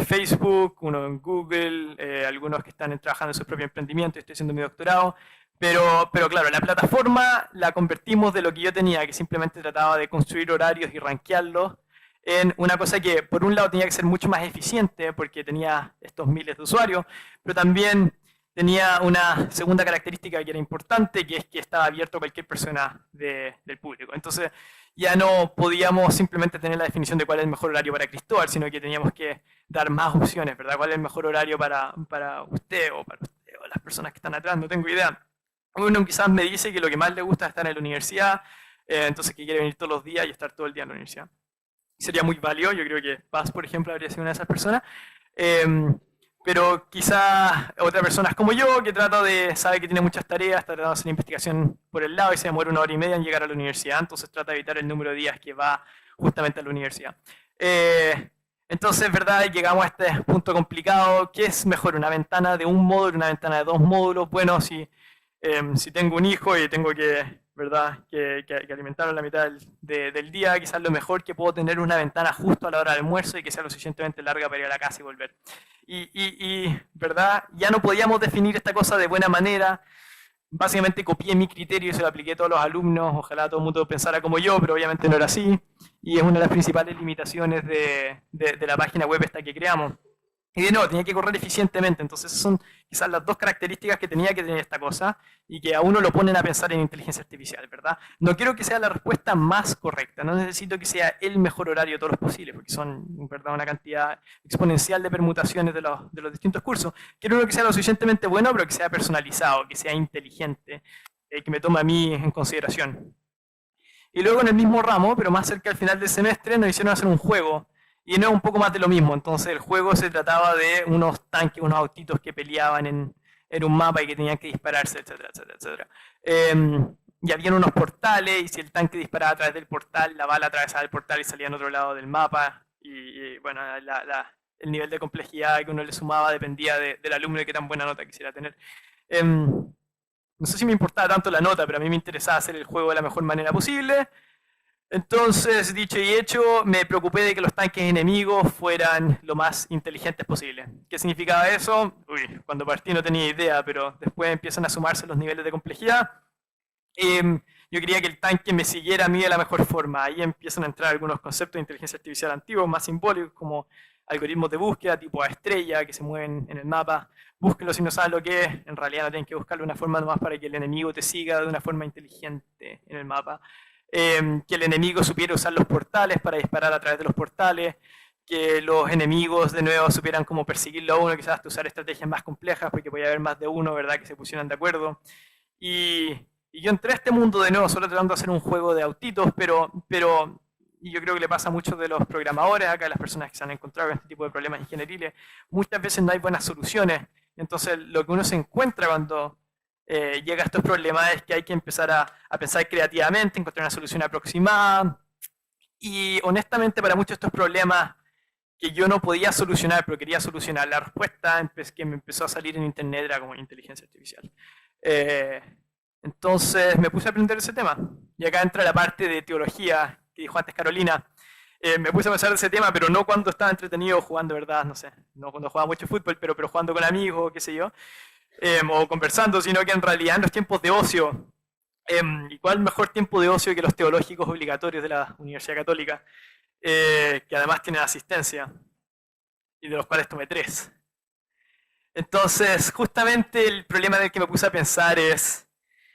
Facebook, uno en Google, algunos que están trabajando en su propio emprendimiento, estoy haciendo mi doctorado. Pero claro, la plataforma la convertimos de lo que yo tenía, que simplemente trataba de construir horarios y rankearlos, en una cosa que por un lado tenía que ser mucho más eficiente, porque tenía estos miles de usuarios, pero también tenía una segunda característica que era importante, que es que estaba abierto a cualquier persona del público. Entonces ya no podíamos simplemente tener la definición de cuál es el mejor horario para Cristóbal, sino que teníamos que dar más opciones, ¿verdad? ¿Cuál es el mejor horario para usted o las personas que están atrás? No tengo idea. Uno quizás me dice que lo que más le gusta es estar en la universidad, entonces que quiere venir todos los días y estar todo el día en la universidad. Sería muy válido, yo creo que Paz, por ejemplo, habría sido una de esas personas. Pero quizás otra persona es como yo, que sabe que tiene muchas tareas, está tratando de hacer investigación por el lado y se demora 1 hora y media en llegar a la universidad, entonces trata de evitar el número de días que va justamente a la universidad. Entonces, ¿verdad? Llegamos a este punto complicado. ¿Qué es mejor, una ventana de un módulo, una ventana de 2 módulos? Bueno, si tengo un hijo y tengo que, ¿verdad? que alimentarlo a la mitad del día, quizás lo mejor que puedo tener una ventana justo a la hora del almuerzo y que sea lo suficientemente larga para ir a la casa y volver. ¿Verdad? Ya no podíamos definir esta cosa de buena manera. Básicamente copié mi criterio y se lo apliqué a todos los alumnos. Ojalá todo el mundo pensara como yo, pero obviamente no era así. Y es una de las principales limitaciones de la página web esta que creamos. Y de nuevo, tenía que correr eficientemente. Entonces esas son quizás las 2 características que tenía que tener esta cosa y que a uno lo ponen a pensar en inteligencia artificial, ¿verdad? No quiero que sea la respuesta más correcta, no necesito que sea el mejor horario de todos los posibles, porque son, ¿verdad?, una cantidad exponencial de permutaciones de los distintos cursos. Quiero uno que sea lo suficientemente bueno, pero que sea personalizado, que sea inteligente, que me tome a mí en consideración. Y luego en el mismo ramo, pero más cerca al final del semestre, nos hicieron hacer un juego. Y no es un poco más de lo mismo. Entonces el juego se trataba de unos tanques, unos autitos que peleaban en un mapa y que tenían que dispararse, etcétera, etcétera, etcétera. Y habían unos portales, y si el tanque disparaba a través del portal, la bala atravesaba el portal y salía en otro lado del mapa. Y bueno, el nivel de complejidad que uno le sumaba dependía del alumno y qué tan buena nota quisiera tener. No sé si me importaba tanto la nota, pero a mí me interesaba hacer el juego de la mejor manera posible. Entonces, dicho y hecho, me preocupé de que los tanques enemigos fueran lo más inteligentes posible. ¿Qué significaba eso? Uy, cuando partí no tenía idea, pero después empiezan a sumarse los niveles de complejidad. Yo quería que el tanque me siguiera a mí de la mejor forma. Ahí empiezan a entrar algunos conceptos de inteligencia artificial antiguos, más simbólicos, como algoritmos de búsqueda tipo a estrella, que se mueven en el mapa. Búsquenlo si no saben lo que es. En realidad no tienen que buscarlo de una forma nomás para que el enemigo te siga de una forma inteligente en el mapa. Que el enemigo supiera usar los portales para disparar a través de los portales, que los enemigos de nuevo supieran cómo perseguirlo a uno, quizás hasta usar estrategias más complejas, porque podía haber más de uno, ¿verdad?, que se pusieran de acuerdo. Y yo entré a este mundo de nuevo solo tratando de hacer un juego de autitos, pero y yo creo que le pasa a muchos de los programadores acá, a las personas que se han encontrado con este tipo de problemas ingenieriles, muchas veces no hay buenas soluciones. Entonces lo que uno se encuentra cuando llega a estos problemas es que hay que empezar a pensar creativamente, encontrar una solución aproximada. Y honestamente, para muchos de estos problemas que yo no podía solucionar, pero quería solucionar, la respuesta que me empezó a salir en internet era como inteligencia artificial. Entonces me puse a aprender ese tema. Y acá entra la parte de teología que dijo antes Carolina. Me puse a pensar de ese tema, pero no cuando estaba entretenido jugando, ¿verdad? No sé, no cuando jugaba mucho fútbol, pero jugando con amigos, qué sé yo. O conversando, sino que en realidad en los tiempos de ocio. ¿Y cuál mejor tiempo de ocio que los teológicos obligatorios de la Universidad Católica? Que además tienen asistencia, y de los cuales tomé 3. Entonces, justamente el problema del que me puse a pensar es,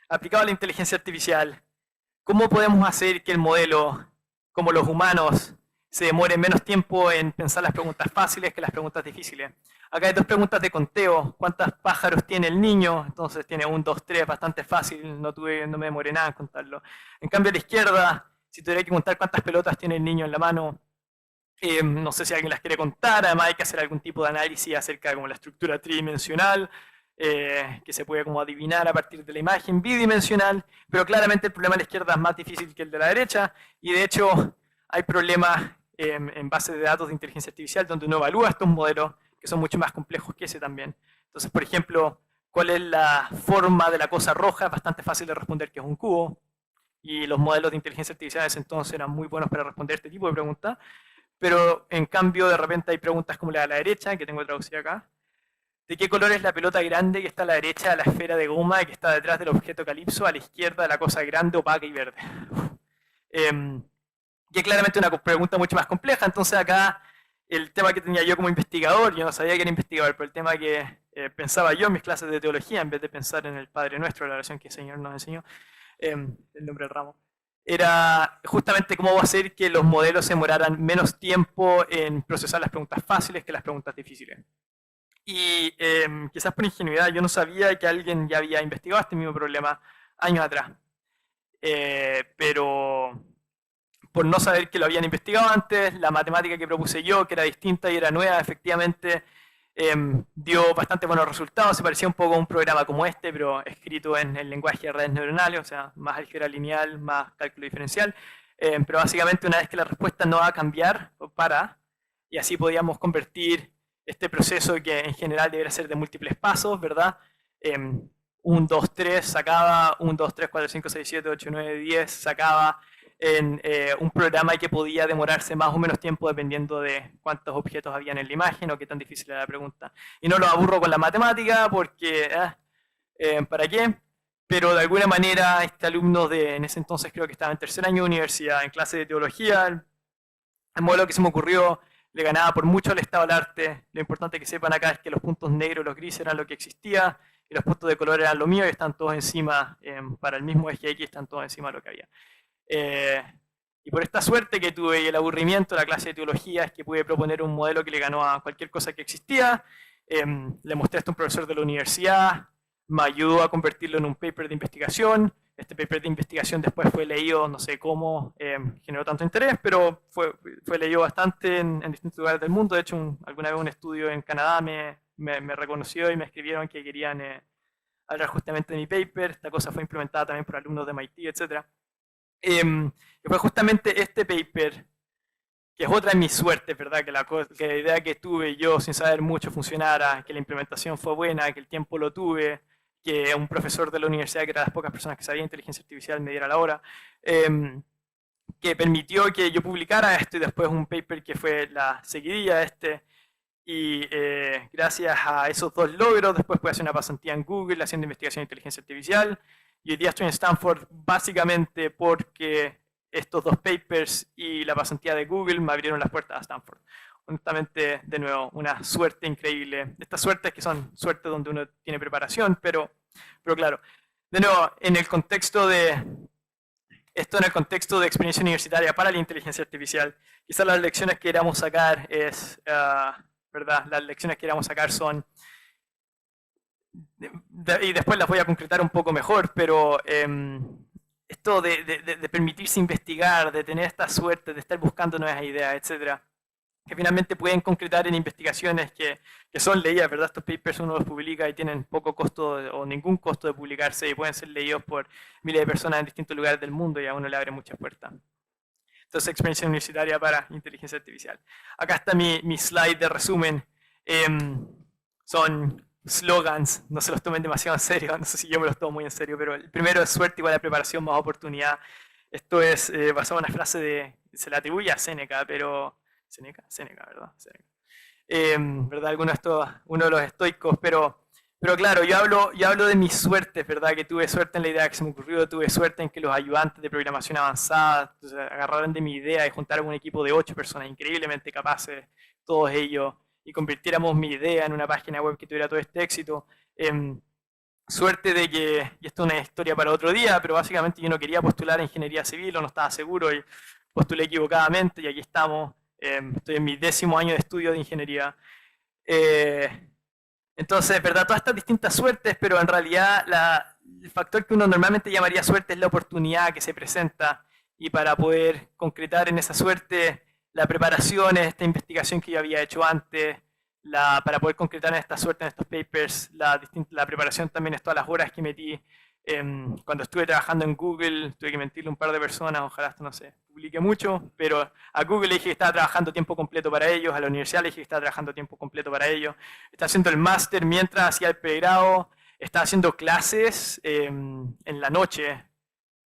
aplicado a la inteligencia artificial, ¿cómo podemos hacer que el modelo, como los humanos, se demore menos tiempo en pensar las preguntas fáciles que las preguntas difíciles? Acá hay 2 preguntas de conteo. ¿Cuántos pájaros tiene el niño? Entonces tiene 1, 2, 3, bastante fácil, no me demoré nada en contarlo. En cambio a la izquierda, si tuviera que contar cuántas pelotas tiene el niño en la mano, no sé si alguien las quiere contar. Además hay que hacer algún tipo de análisis acerca de como la estructura tridimensional. que se puede como adivinar a partir de la imagen bidimensional, pero claramente el problema de la izquierda es más difícil que el de la derecha, y de hecho hay problemas en bases de datos de inteligencia artificial donde uno evalúa estos modelos que son mucho más complejos que ese también. Entonces, por ejemplo, ¿cuál es la forma de la cosa roja? Es bastante fácil de responder que es un cubo, y los modelos de inteligencia artificial en ese entonces eran muy buenos para responder este tipo de preguntas, pero en cambio de repente hay preguntas como la de la derecha, que tengo traducida acá. ¿De qué color es la pelota grande que está a la derecha de la esfera de goma que está detrás del objeto calipso, a la izquierda de la cosa grande, opaca y verde? Que es claramente una pregunta mucho más compleja. Entonces acá el tema que tenía yo como investigador, yo no sabía que era investigador, pero el tema que pensaba yo en mis clases de teología, en vez de pensar en el Padre Nuestro, la oración que el Señor nos enseñó, el nombre del ramo, era justamente cómo va a hacer que los modelos se demoraran menos tiempo en procesar las preguntas fáciles que las preguntas difíciles. Y quizás por ingenuidad, yo no sabía que alguien ya había investigado este mismo problema años atrás. Pero por no saber que lo habían investigado antes, la matemática que propuse yo, que era distinta y era nueva, efectivamente dio bastante buenos resultados. Se parecía un poco a un programa como este, pero escrito en el lenguaje de redes neuronales, o sea, más álgebra lineal, más cálculo diferencial. Pero básicamente una vez que la respuesta no va a cambiar, y así podíamos convertir este proceso que en general debería ser de múltiples pasos, ¿verdad? 1, 2, 3 sacaba, 1, 2, 3, 4, 5, 6, 7, 8, 9, 10 sacaba en un programa que podía demorarse más o menos tiempo dependiendo de cuántos objetos habían en la imagen o qué tan difícil era la pregunta. Y no lo aburro con la matemática porque, ¿para qué? Pero de alguna manera este alumno en ese entonces creo que estaba en tercer año de universidad, en clase de teología, el modelo que se me ocurrió le ganaba por mucho al estado del arte. Lo importante que sepan acá es que los puntos negros y los grises eran lo que existía, y los puntos de color eran lo mío, y están todos encima, para el mismo eje X, están todos encima de lo que había. Y por esta suerte que tuve y el aburrimiento de la clase de teología es que pude proponer un modelo que le ganó a cualquier cosa que existía. Le mostré esto a un profesor de la universidad, me ayudó a convertirlo en un paper de investigación. Este paper de investigación después fue leído, no sé cómo, generó tanto interés, pero fue leído bastante en distintos lugares del mundo. De hecho, alguna vez un estudio en Canadá me reconoció y me escribieron que querían hablar justamente de mi paper. Esta cosa fue implementada también por alumnos de MIT, etc. Y fue justamente este paper, que es otra de mis suertes, ¿verdad? Que la idea que tuve yo sin saber mucho funcionara, que la implementación fue buena, que el tiempo lo tuve, que un profesor de la universidad, que era de las pocas personas que sabía inteligencia artificial, me diera la hora, que permitió que yo publicara esto y después un paper que fue la seguidilla de este. Y gracias a esos dos logros, después pude hacer una pasantía en Google haciendo investigación de inteligencia artificial. Y hoy día estoy en Stanford básicamente porque estos dos papers y la pasantía de Google me abrieron las puertas a Stanford. Honestamente, de nuevo, una suerte increíble. Estas suertes que son suertes donde uno tiene preparación, pero claro, de nuevo, en el contexto de experiencia universitaria para la inteligencia artificial, quizás las lecciones que queramos sacar ¿verdad? Las lecciones que queramos sacar son, y después las voy a concretar un poco mejor, pero esto de permitirse investigar, de tener esta suerte, de estar buscando nuevas ideas, etcétera, que finalmente pueden concretar en investigaciones que son leídas, ¿verdad? Estos papers uno los publica y tienen poco costo o ningún costo de publicarse y pueden ser leídos por miles de personas en distintos lugares del mundo y a uno le abre muchas puertas. Entonces, experiencia universitaria para inteligencia artificial. Acá está mi slide de resumen. Son slogans, no se los tomen demasiado en serio, no sé si yo me los tomo muy en serio, pero el primero es suerte igual a preparación más oportunidad. Esto es basado en una frase se la atribuye a Séneca, pero... Séneca, ¿verdad? Séneca. ¿Verdad? Uno de los estoicos, pero claro, yo hablo de mis suertes, ¿verdad? Que tuve suerte en la idea que se me ocurrió, tuve suerte en que los ayudantes de programación avanzada agarraron de mi idea y juntaron un equipo de 8 personas increíblemente capaces, todos ellos, y convirtiéramos mi idea en una página web que tuviera todo este éxito. Suerte de que, y esto es una historia para otro día, pero básicamente yo no quería postular a ingeniería civil o no estaba seguro y postulé equivocadamente y aquí estamos. Estoy en mi 10º año de estudio de ingeniería. Entonces, ¿verdad? Todas estas distintas suertes, pero en realidad el factor que uno normalmente llamaría suerte es la oportunidad que se presenta. Y para poder concretar en esa suerte, la preparación, esta investigación que yo había hecho antes, para poder concretar en esta suerte, en estos papers, la preparación también es todas las horas que metí. Cuando estuve trabajando en Google, tuve que mentirle a un par de personas, ojalá esto no se publique mucho, pero a Google le dije que estaba trabajando tiempo completo para ellos, a la universidad le dije que estaba trabajando tiempo completo para ellos, estaba haciendo el máster mientras hacía el pregrado, estaba haciendo clases en la noche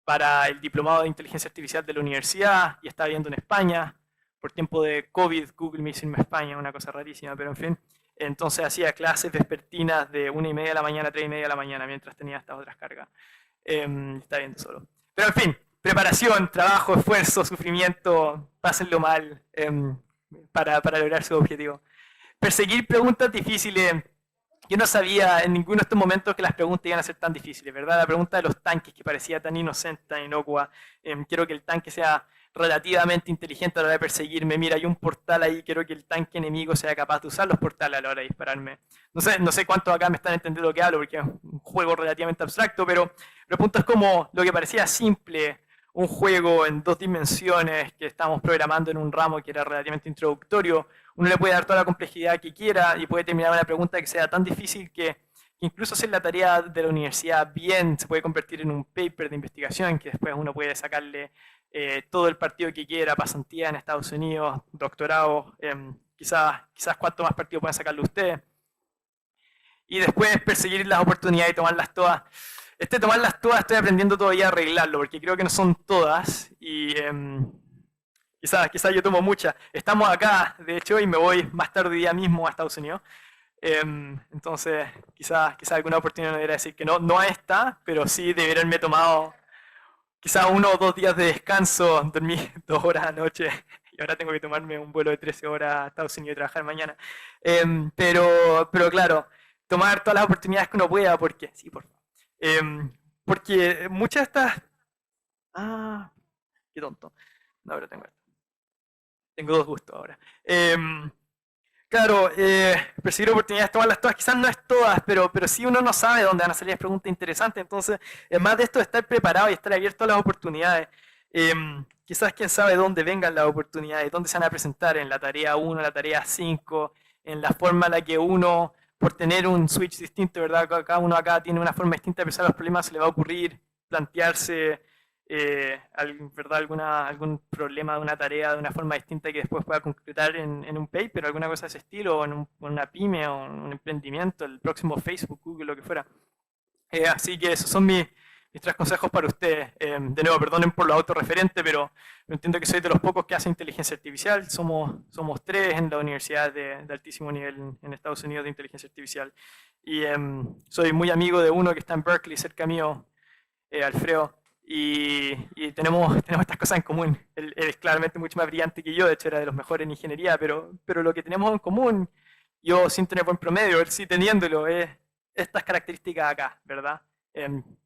para el diplomado de inteligencia artificial de la universidad y estaba viviendo en España. Por tiempo de COVID, Google me hizo irme a España, una cosa rarísima, pero en fin. Entonces hacía clases vespertinas de 1:30 de la mañana a 3:30 de la mañana mientras tenía estas otras cargas. Estaba viendo solo. Pero en fin, preparación, trabajo, esfuerzo, sufrimiento, pásenlo mal para lograr su objetivo. Perseguir preguntas difíciles. Yo no sabía en ninguno de estos momentos que las preguntas iban a ser tan difíciles, ¿verdad? La pregunta de los tanques, que parecía tan inocente, tan inocua. Quiero que el tanque sea relativamente inteligente a la hora de perseguirme. Mira, hay un portal ahí, quiero que el tanque enemigo sea capaz de usar los portales a la hora de dispararme. No sé cuántos acá me están entendiendo lo que hablo, porque es un juego relativamente abstracto, pero el punto es como lo que parecía simple, un juego en 2 dimensiones que estábamos programando en un ramo que era relativamente introductorio, uno le puede dar toda la complejidad que quiera y puede terminar una pregunta que sea tan difícil que incluso hacer la tarea de la universidad bien se puede convertir en un paper de investigación que después uno puede sacarle todo el partido que quiera, pasantía en Estados Unidos, doctorado, quizás cuánto más partido pueden sacarle ustedes. Y después perseguir las oportunidades y tomarlas todas. Tomarlas todas estoy aprendiendo todavía a arreglarlo, porque creo que no son todas, y quizás yo tomo muchas. Estamos acá, de hecho, y me voy más tarde día mismo a Estados Unidos. Entonces, quizás alguna oportunidad no debería decir que no, no a esta, pero sí debería haberme tomado quizás 1 o 2 días de descanso, dormí 2 horas anoche, y ahora tengo que tomarme un vuelo de 13 horas a Estados Unidos y trabajar mañana. Pero claro, tomar todas las oportunidades que uno pueda, porque, sí, por favor. Porque muchas de estas... Ah, qué tonto. No, pero tengo esto. Tengo 2 gustos ahora. Claro, perseguir oportunidades, tomarlas todas, quizás no es todas, pero sí uno no sabe dónde van a salir las preguntas interesantes, entonces, más de esto de estar preparado y estar abierto a las oportunidades, quizás quién sabe dónde vengan las oportunidades, dónde se van a presentar, en la tarea 1, en la tarea 5, en la forma en la que uno, por tener un switch distinto, ¿verdad? Cada uno acá tiene una forma distinta de pensar los problemas, se le va a ocurrir plantearse ¿verdad? Algún problema de una tarea de una forma distinta que después pueda concretar en un paper, alguna cosa de ese estilo, o en una pyme, o en un emprendimiento, el próximo Facebook, Google, lo que fuera. Así que esos son mis 3 consejos para ustedes. De nuevo, perdonen por lo autorreferente, pero entiendo que soy de los pocos que hacen inteligencia artificial. Somos 3 en la universidad de altísimo nivel en Estados Unidos de inteligencia artificial. Y soy muy amigo de uno que está en Berkeley, cerca mío, Alfredo. Y tenemos estas cosas en común. Él es claramente mucho más brillante que yo, de hecho era de los mejores en ingeniería, pero lo que tenemos en común, yo sin tener buen promedio, él sí teniéndolo, es estas características acá, ¿verdad?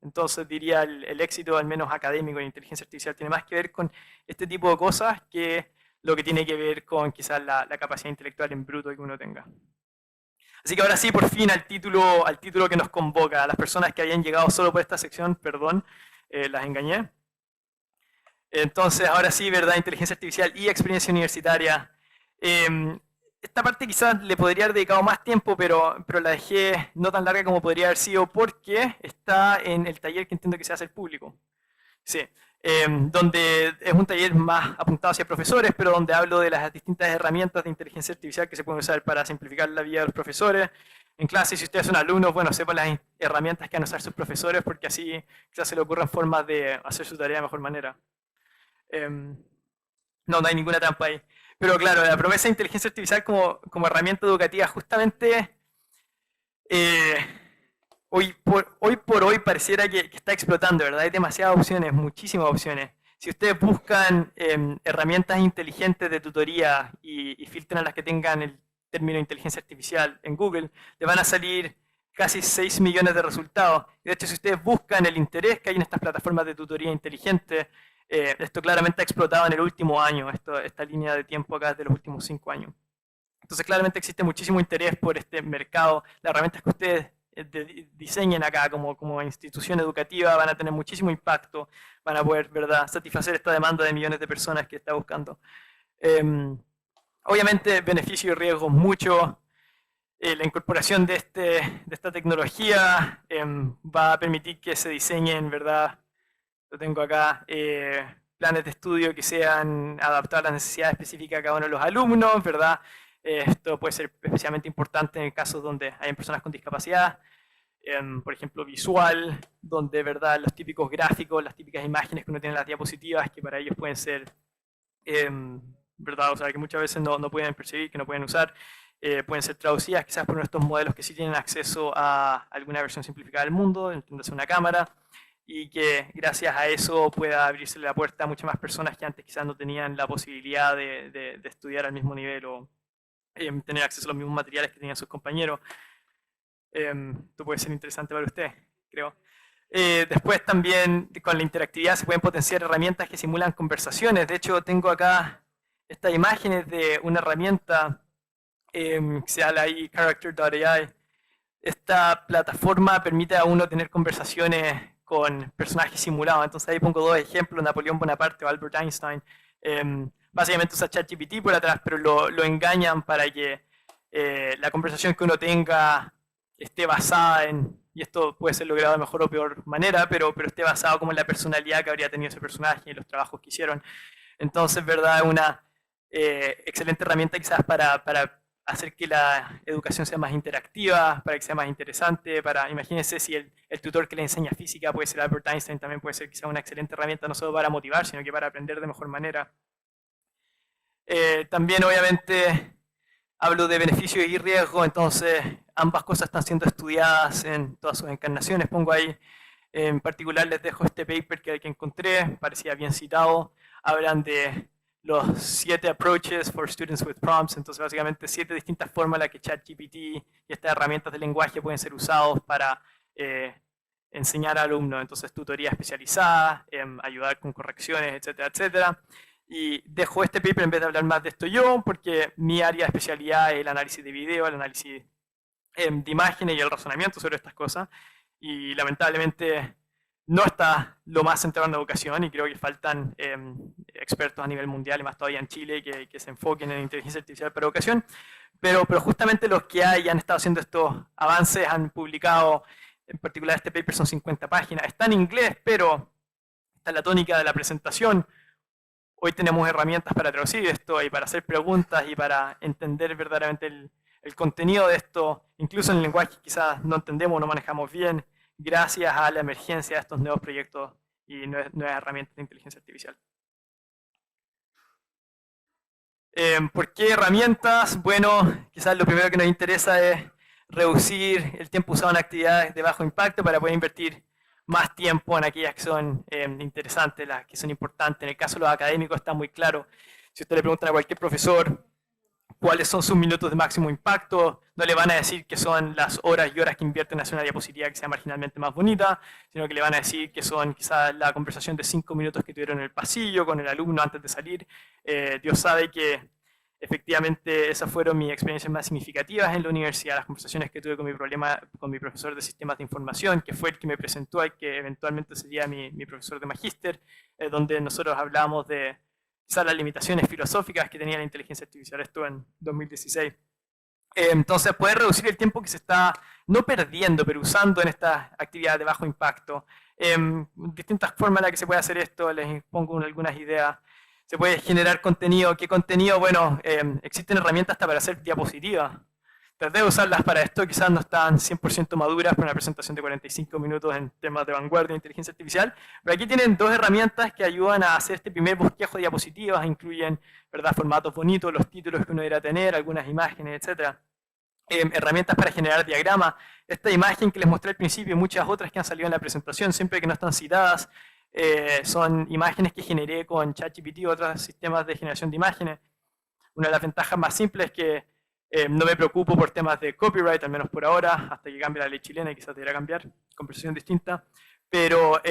Entonces diría el éxito, al menos académico en inteligencia artificial, tiene más que ver con este tipo de cosas que lo que tiene que ver con quizás la capacidad intelectual en bruto que uno tenga. Así que ahora sí, por fin, al título que nos convoca. A las personas que habían llegado solo por esta sección, perdón, las engañé. Entonces, ahora sí, ¿verdad? Inteligencia artificial y experiencia universitaria. Esta parte quizás le podría haber dedicado más tiempo, pero la dejé no tan larga como podría haber sido porque está en el taller que entiendo que se hace el público. Sí, donde es un taller más apuntado hacia profesores, pero donde hablo de las distintas herramientas de inteligencia artificial que se pueden usar para simplificar la vida de los profesores. En clase, si ustedes son alumnos, bueno, sepan las herramientas que van a usar sus profesores, porque así quizás se les ocurran formas de hacer su tarea de mejor manera. No hay ninguna trampa ahí. Pero claro, la promesa de inteligencia artificial como herramienta educativa, justamente hoy por hoy pareciera que está explotando, ¿verdad? Hay demasiadas opciones, muchísimas opciones. Si ustedes buscan herramientas inteligentes de tutoría y filtran las que tengan el término inteligencia artificial en Google, le van a salir casi 6 millones de resultados. De hecho, si ustedes buscan el interés que hay en estas plataformas de tutoría inteligente, esto claramente ha explotado en el último año, esta línea de tiempo acá es de los últimos 5 años. Entonces claramente existe muchísimo interés por este mercado. Las herramientas que ustedes diseñen acá como institución educativa van a tener muchísimo impacto, van a poder, ¿verdad?, satisfacer esta demanda de millones de personas que está buscando. Obviamente beneficios y riesgos muchos. La incorporación de esta tecnología va a permitir que se diseñen, ¿verdad? Lo tengo acá, planes de estudio que sean adaptados a las necesidades específicas de cada uno de los alumnos, ¿verdad? Esto puede ser especialmente importante en casos donde hay personas con discapacidad, por ejemplo, visual, donde, ¿verdad?, los típicos gráficos, las típicas imágenes que uno tiene en las diapositivas, que para ellos pueden ser, ¿verdad?, o sea, que muchas veces no pueden percibir, que no pueden usar, pueden ser traducidas quizás por uno de estos modelos que sí tienen acceso a alguna versión simplificada del mundo, entiéndase una cámara, y que gracias a eso pueda abrirse la puerta a muchas más personas que antes quizás no tenían la posibilidad de estudiar al mismo nivel o tener acceso a los mismos materiales que tenían sus compañeros. Esto puede ser interesante para usted, creo. Después también con la interactividad se pueden potenciar herramientas que simulan conversaciones. De hecho, tengo acá estas imágenes de una herramienta que se llama ahí Character.ai. Esta plataforma permite a uno tener conversaciones con personajes simulados. Entonces ahí pongo dos ejemplos, Napoleón Bonaparte o Albert Einstein. Básicamente usa ChatGPT por atrás, pero lo engañan para que la conversación que uno tenga esté basada en, y esto puede ser logrado de mejor o peor manera, pero esté basado como en la personalidad que habría tenido ese personaje y los trabajos que hicieron. Entonces, ¿verdad?, es una excelente herramienta quizás para hacer que la educación sea más interactiva, para que sea más interesante, imagínense si el tutor que le enseña física puede ser Albert Einstein, también puede ser quizás una excelente herramienta no solo para motivar, sino que para aprender de mejor manera. También, obviamente, hablo de beneficios y riesgos, entonces ambas cosas están siendo estudiadas en todas sus encarnaciones. Pongo ahí, en particular les dejo este paper que encontré, parecía bien citado. Hablan de los 7 approaches for students with prompts, entonces básicamente 7 distintas formas en las que ChatGPT y estas herramientas de lenguaje pueden ser usados para enseñar a alumnos. Entonces tutoría especializada, ayudar con correcciones, etcétera, etcétera. Y dejo este paper en vez de hablar más de esto yo, porque mi área de especialidad es el análisis de video, el análisis de imágenes y el razonamiento sobre estas cosas. Y lamentablemente no está lo más centrado en la educación, y creo que faltan expertos a nivel mundial, y más todavía en Chile, que se enfoquen en inteligencia artificial para educación. Pero justamente los que han estado haciendo estos avances han publicado, en particular este paper son 50 páginas. Está en inglés, pero está en la tónica de la presentación. Hoy tenemos herramientas para traducir esto y para hacer preguntas y para entender verdaderamente el contenido de esto, incluso en el lenguaje que quizás no entendemos o no manejamos bien, gracias a la emergencia de estos nuevos proyectos y nuevas herramientas de inteligencia artificial. ¿Por qué herramientas? Bueno, quizás lo primero que nos interesa es reducir el tiempo usado en actividades de bajo impacto para poder invertir más tiempo en aquellas que son interesantes, las que son importantes. En el caso de los académicos está muy claro. Si usted le pregunta a cualquier profesor cuáles son sus minutos de máximo impacto, no le van a decir que son las horas y horas que invierten en hacer una diapositiva que sea marginalmente más bonita, sino que le van a decir que son quizás la conversación de 5 minutos que tuvieron en el pasillo con el alumno antes de salir. Dios sabe que efectivamente esas fueron mis experiencias más significativas en la universidad, las conversaciones que tuve con mi profesor de sistemas de información, que fue el que me presentó y que eventualmente sería mi profesor de magíster, donde nosotros hablábamos de quizás las limitaciones filosóficas que tenía la inteligencia artificial, esto en 2016. Entonces, poder reducir el tiempo que se está, no perdiendo, pero usando en estas actividades de bajo impacto. Distintas formas en las que se puede hacer esto, les pongo algunas ideas. Se puede generar contenido. ¿Qué contenido? Bueno, existen herramientas hasta para hacer diapositivas. Traté de usarlas para esto, quizás no están 100% maduras para una presentación de 45 minutos en temas de vanguardia de inteligencia artificial, pero aquí tienen dos herramientas que ayudan a hacer este primer bosquejo de diapositivas, incluyen, ¿verdad?, formatos bonitos, los títulos que uno debería tener, algunas imágenes, etc. Herramientas para generar diagramas. Esta imagen que les mostré al principio y muchas otras que han salido en la presentación, siempre que no están citadas, son imágenes que generé con ChatGPT y otros sistemas de generación de imágenes. Una de las ventajas más simples es que no me preocupo por temas de copyright, al menos por ahora, hasta que cambie la ley chilena y quizás debería cambiar, conversación distinta. Pero,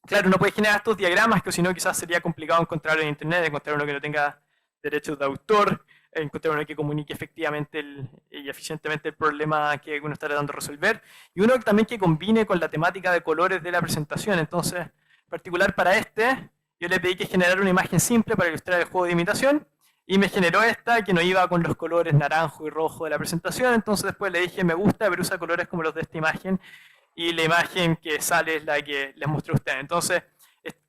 claro, uno puede generar estos diagramas que si no quizás sería complicado encontrarlo en internet, encontrar uno que no tenga derechos de autor, encontrar uno que comunique efectivamente y eficientemente el problema que uno está tratando de resolver, y uno también que combine con la temática de colores de la presentación. Entonces, en particular para yo le pedí que generara una imagen simple para ilustrar el juego de imitación, Y me generó esta que no iba con los colores naranjo y rojo de la presentación, entonces después le dije, me gusta, pero usa colores como los de esta imagen, y la imagen que sale es la que les mostré a ustedes. Entonces, este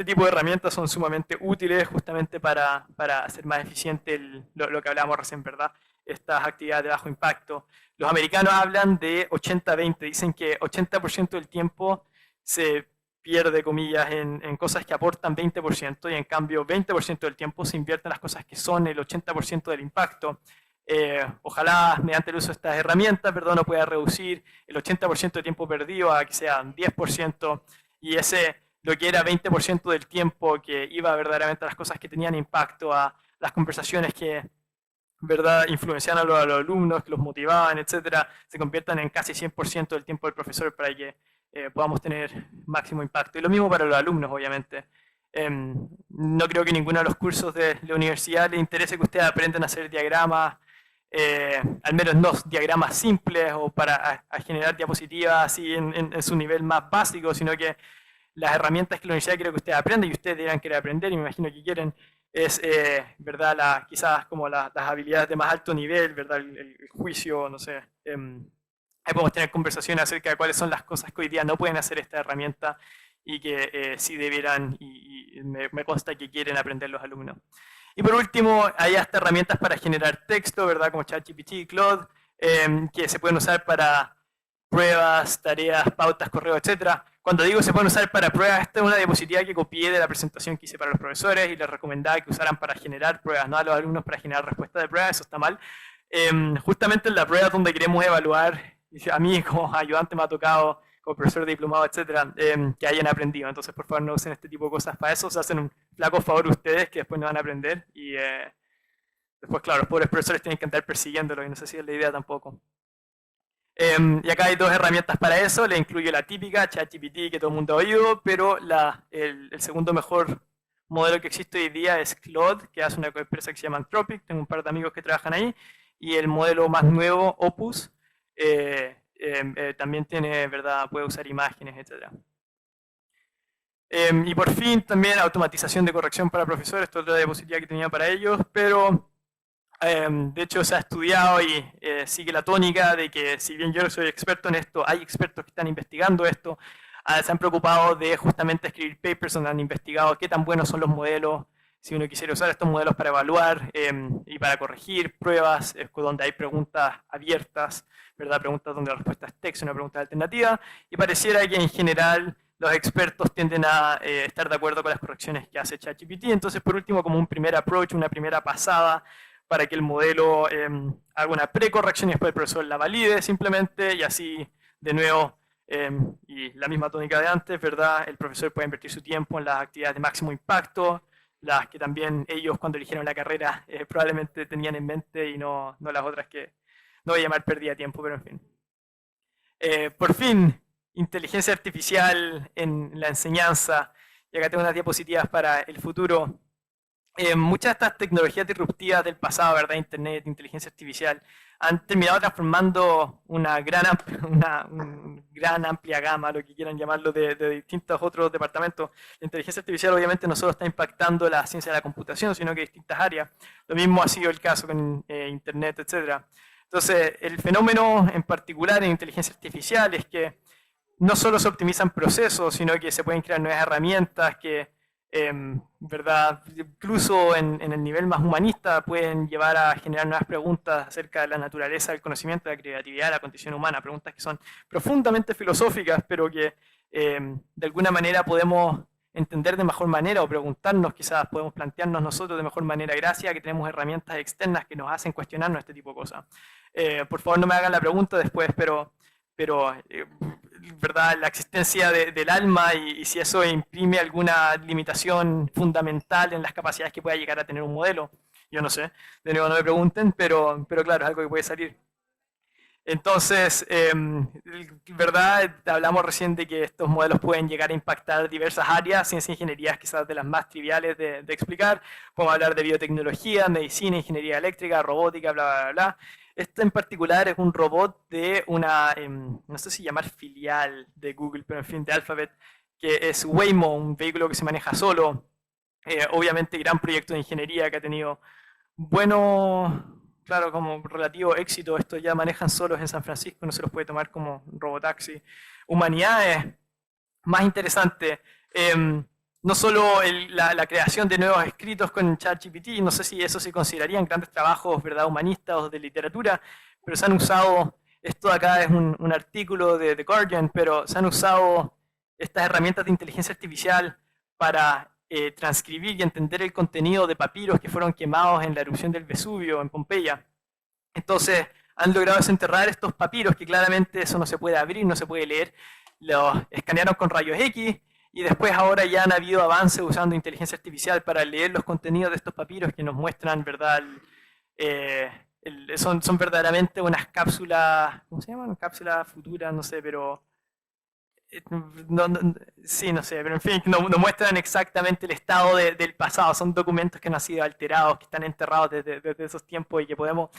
tipo de herramientas son sumamente útiles justamente para hacer más eficiente lo que hablábamos recién, ¿verdad? Estas actividades de bajo impacto. Los americanos hablan de 80-20, dicen que 80% del tiempo se pierde, comillas, en cosas que aportan 20%, y en cambio 20% del tiempo se invierte en las cosas que son el 80% del impacto. Ojalá mediante el uso de estas herramientas, ¿verdad?, uno pueda reducir el 80% de tiempo perdido a que sea 10%, y lo que era 20% del tiempo que iba verdaderamente a las cosas que tenían impacto, a las conversaciones que, ¿verdad?, influenciaban a los alumnos, que los motivaban, etcétera, se conviertan en casi 100% del tiempo del profesor para que podamos tener máximo impacto. Y lo mismo para los alumnos, obviamente. No creo que ninguno de los cursos de la universidad le interese que ustedes aprendan a hacer diagramas, al menos no diagramas simples o para a generar diapositivas así en su nivel más básico, sino que las herramientas que la universidad quiere que ustedes aprendan, y ustedes deberán querer aprender, y me imagino que quieren, es ¿verdad? Quizás como las habilidades de más alto nivel, ¿verdad? El juicio, no sé. Ahí podemos tener conversaciones acerca de cuáles son las cosas que hoy día no pueden hacer esta herramienta y que sí debieran, y me consta que quieren aprender los alumnos. Y por último, hay hasta herramientas para generar texto, ¿verdad? Como ChatGPT y Claude, que se pueden usar para pruebas, tareas, pautas, correo, etc. Cuando digo se pueden usar para pruebas, esta es una diapositiva que copié de la presentación que hice para los profesores y les recomendaba que usaran para generar pruebas, no a los alumnos para generar respuestas de pruebas, eso está mal. Justamente en la prueba donde queremos evaluar, a mí como ayudante me ha tocado, como profesor de diplomado, etcétera, que hayan aprendido. Entonces, por favor, no usen este tipo de cosas para eso, se hacen un flaco favor ustedes que después no van a aprender, y después, claro, los pobres profesores tienen que andar persiguiéndolo, y no sé si es la idea tampoco. Y acá hay dos herramientas para eso, le incluyo la típica, ChatGPT, que todo el mundo ha oído, pero el segundo mejor modelo que existe hoy día es Claude, que hace una empresa que se llama Anthropic, tengo un par de amigos que trabajan ahí, y el modelo más nuevo, Opus, también tiene, ¿verdad?, puede usar imágenes, etc. Y por fin también automatización de corrección para profesores, esto es otra diapositiva que tenía para ellos, pero de hecho se ha estudiado y sigue la tónica de que si bien yo no soy experto en esto, hay expertos que están investigando esto, se han preocupado de justamente escribir papers donde han investigado qué tan buenos son los modelos, si uno quisiera usar estos modelos para evaluar y para corregir pruebas, donde hay preguntas abiertas, ¿verdad? Preguntas donde la respuesta es texto, una pregunta alternativa, y pareciera que en general los expertos tienden a estar de acuerdo con las correcciones que hace ChatGPT. Entonces, por último, como un primer approach, una primera pasada, para que el modelo haga una precorrección y después el profesor la valide simplemente, y así, de nuevo, y la misma tónica de antes, ¿verdad? El profesor puede invertir su tiempo en las actividades de máximo impacto, las que también ellos cuando eligieron la carrera probablemente tenían en mente, y no las otras que no voy a llamar pérdida de tiempo, pero en fin. Por fin, inteligencia artificial en la enseñanza, y acá tengo unas diapositivas para el futuro. Muchas de estas tecnologías disruptivas del pasado, ¿verdad? Internet, inteligencia artificial, han terminado transformando una gran amplia gama, lo que quieran llamarlo, de distintos otros departamentos. La inteligencia artificial obviamente no solo está impactando la ciencia de la computación, sino que distintas áreas. Lo mismo ha sido el caso con Internet, etc. Entonces, el fenómeno en particular en inteligencia artificial es que no solo se optimizan procesos, sino que se pueden crear nuevas herramientas que ¿verdad? Incluso en el nivel más humanista pueden llevar a generar nuevas preguntas acerca de la naturaleza del conocimiento, de la creatividad, de la condición humana, preguntas que son profundamente filosóficas, pero que de alguna manera podemos entender de mejor manera, o preguntarnos, quizás podemos plantearnos nosotros de mejor manera, gracias a que tenemos herramientas externas que nos hacen cuestionarnos este tipo de cosas. Por favor, no me hagan la pregunta después, pero ¿verdad? La existencia del alma y si eso imprime alguna limitación fundamental en las capacidades que pueda llegar a tener un modelo. Yo no sé, de nuevo no me pregunten, pero claro, es algo que puede salir. Entonces, ¿verdad? Hablamos recién de que estos modelos pueden llegar a impactar diversas áreas, ciencia e ingeniería quizás de las más triviales de explicar. Podemos hablar de biotecnología, medicina, ingeniería eléctrica, robótica, bla, bla, bla. Este en particular es un robot de una, no sé si llamar filial de Google, pero en fin, de Alphabet, que es Waymo, un vehículo que se maneja solo. Obviamente, gran proyecto de ingeniería que ha tenido bueno, claro, como relativo éxito. Estos ya manejan solos en San Francisco, no se los puede tomar como robotaxi. Humanidades, más interesante, no solo la creación de nuevos escritos con ChatGPT, no sé si eso se considerarían grandes trabajos, ¿verdad?, humanistas o de literatura, pero se han usado, esto de acá es un artículo de The Guardian, pero se han usado estas herramientas de inteligencia artificial para transcribir y entender el contenido de papiros que fueron quemados en la erupción del Vesubio en Pompeya. Entonces han logrado desenterrar estos papiros que claramente eso no se puede abrir, no se puede leer, los escanearon con rayos X y después ahora ya han habido avances usando inteligencia artificial para leer los contenidos de estos papiros que nos muestran, ¿verdad? Son verdaderamente unas cápsulas, ¿cómo se llaman? Cápsulas futuras, no sé, pero... sí, no sé, pero en fin, no muestran exactamente el estado del pasado, son documentos que no han sido alterados, que están enterrados desde esos tiempos y que podemos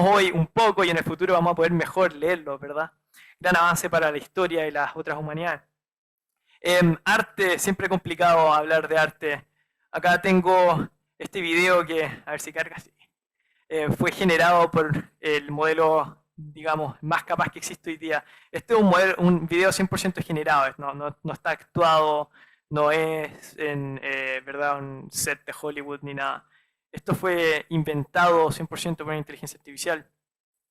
hoy un poco y en el futuro vamos a poder mejor leerlos, ¿verdad? Gran avance para la historia y las otras humanidades. Arte, siempre complicado hablar de arte. Acá tengo este video que, a ver si carga, sí. Fue generado por el modelo, digamos, más capaz que existe hoy día. Este es un video 100% generado, no está actuado, no es en verdad un set de Hollywood ni nada. Esto fue inventado 100% por una inteligencia artificial.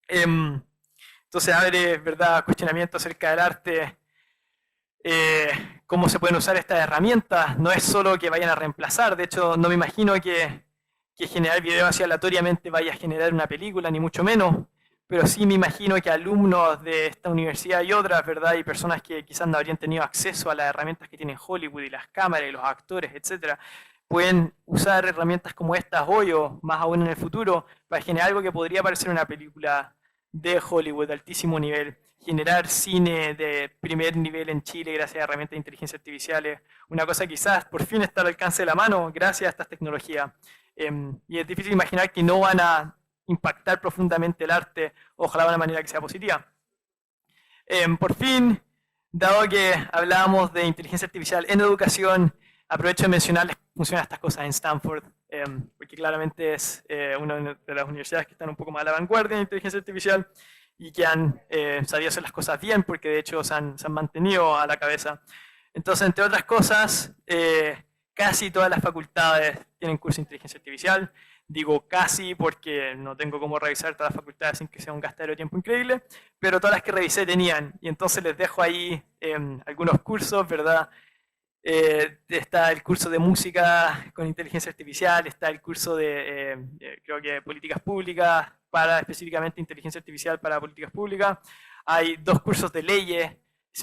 Entonces abre, ¿verdad?, cuestionamiento acerca del arte, cómo se pueden usar estas herramientas. No es solo que vayan a reemplazar, de hecho no me imagino que generar video así aleatoriamente vaya a generar una película, ni mucho menos, pero sí me imagino que alumnos de esta universidad y otras, ¿verdad?, y personas que quizás no habrían tenido acceso a las herramientas que tienen Hollywood y las cámaras y los actores, etcétera, pueden usar herramientas como estas hoy o más aún en el futuro para generar algo que podría parecer una película de Hollywood de altísimo nivel, generar cine de primer nivel en Chile gracias a herramientas de inteligencia artificial, una cosa quizás por fin está al alcance de la mano gracias a estas tecnologías. Y es difícil imaginar que no van a impactar profundamente el arte, ojalá de una manera que sea positiva. Por fin, dado que hablábamos de inteligencia artificial en educación, aprovecho de mencionarles cómo funcionan estas cosas en Stanford, porque claramente es una de las universidades que están un poco más a la vanguardia en inteligencia artificial y que han sabido hacer las cosas bien, porque de hecho se han mantenido a la cabeza. Entonces, entre otras cosas, casi todas las facultades tienen curso de inteligencia artificial. Digo casi porque no tengo cómo revisar todas las facultades sin que sea un gastadero de tiempo increíble, pero todas las que revisé tenían. Y entonces les dejo ahí algunos cursos, ¿verdad? Está el curso de música con inteligencia artificial, está el curso de, creo que, políticas públicas, para específicamente inteligencia artificial para políticas públicas. Hay 2 cursos de leyes.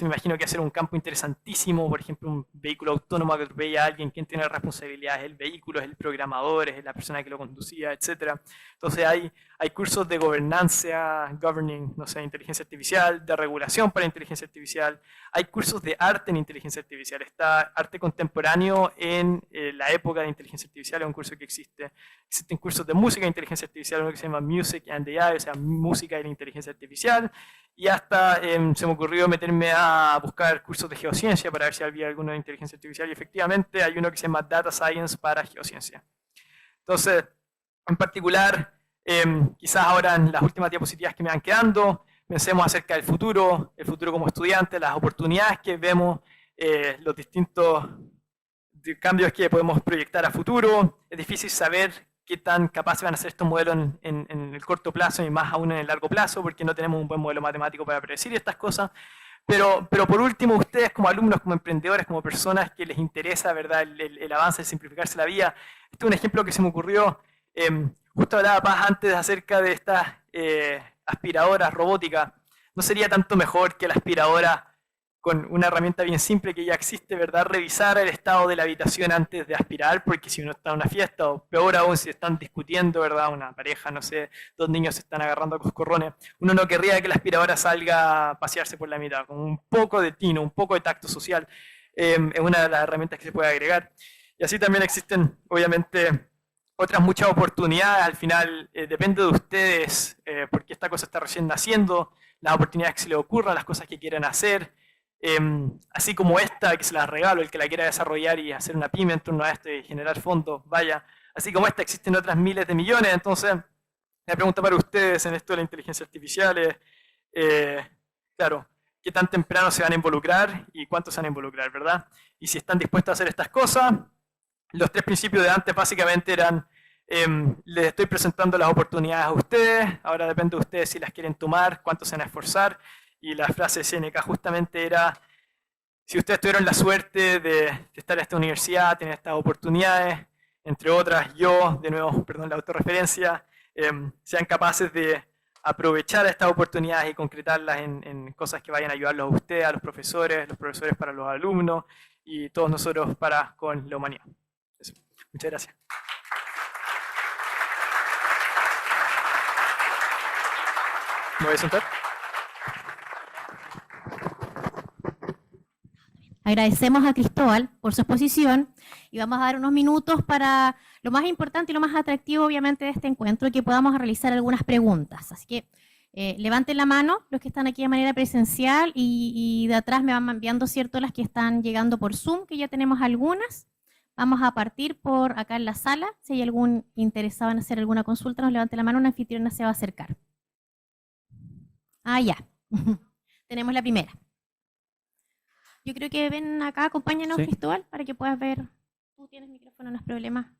Me imagino que hacer un campo interesantísimo, por ejemplo, un vehículo autónomo que atropella a alguien, quien tiene responsabilidad es el vehículo, es el programador, es la persona que lo conducía, etc. Entonces hay cursos de gobernanza, governing, no sé, inteligencia artificial, de regulación para inteligencia artificial, hay cursos de arte en inteligencia artificial, está arte contemporáneo en la época de inteligencia artificial, es un curso que existe. Existen cursos de música e inteligencia artificial, uno que se llama Music and AI, o sea, música y la inteligencia artificial, y hasta se me ocurrió meterme a buscar cursos de geociencia para ver si había alguno de inteligencia artificial, y efectivamente hay uno que se llama Data Science para geociencia. Entonces, en particular, quizás ahora en las últimas diapositivas que me van quedando, pensemos acerca del futuro, el futuro como estudiante, las oportunidades que vemos, los distintos cambios que podemos proyectar a futuro. Es difícil saber qué tan capaces van a ser estos modelos en el corto plazo y más aún en el largo plazo, porque no tenemos un buen modelo matemático para predecir estas cosas. Pero por último, ustedes como alumnos, como emprendedores, como personas que les interesa, ¿verdad?, el avance de simplificarse la vida. Este es un ejemplo que se me ocurrió. Justo hablaba Paz antes acerca de estas aspiradoras robóticas. ¿No sería tanto mejor que la aspiradora, con una herramienta bien simple que ya existe, ¿verdad?, revisar el estado de la habitación antes de aspirar? Porque si uno está en una fiesta, o peor aún si están discutiendo, ¿verdad?, una pareja, no sé, 2 niños se están agarrando a coscorrones, uno no querría que la aspiradora salga a pasearse por la mitad. Con un poco de tino, un poco de tacto social, es una de las herramientas que se puede agregar. Y así también existen, obviamente, otras muchas oportunidades. Al final depende de ustedes, porque esta cosa está recién naciendo, las oportunidades que se les ocurran, las cosas que quieran hacer. así como esta, que se las regalo, el que la quiera desarrollar y hacer una pyme en torno a esto y generar fondos, vaya, así como esta existen otras miles de millones. Entonces, la pregunta para ustedes en esto de la inteligencia artificial es, claro, ¿qué tan temprano se van a involucrar y cuánto se van a involucrar, verdad? Y si están dispuestos a hacer estas cosas, los 3 principios de antes básicamente eran, les estoy presentando las oportunidades a ustedes, ahora depende de ustedes si las quieren tomar, cuánto se van a esforzar, y la frase de Seneca justamente era, si ustedes tuvieron la suerte de estar en esta universidad, tener estas oportunidades, entre otras, yo, de nuevo, perdón la autorreferencia, sean capaces de aprovechar estas oportunidades y concretarlas en cosas que vayan a ayudarlos a ustedes, a los profesores para los alumnos, y todos nosotros para con la humanidad. Eso. Muchas gracias. ¿Me voy a sentar? Agradecemos a Cristóbal por su exposición y vamos a dar unos minutos para lo más importante y lo más atractivo, obviamente, de este encuentro, que podamos realizar algunas preguntas. Así que levanten la mano los que están aquí de manera presencial y de atrás me van enviando, ¿cierto?, las que están llegando por Zoom, que ya tenemos algunas. Vamos a partir por acá en la sala. Si hay algún interesado en hacer alguna consulta, nos levante la mano, una anfitriona se va a acercar. Ah, ya. Tenemos la primera. Yo creo que ven acá, acompáñanos, sí, Cristóbal, para que puedas ver. Tú tienes micrófono, no es problema.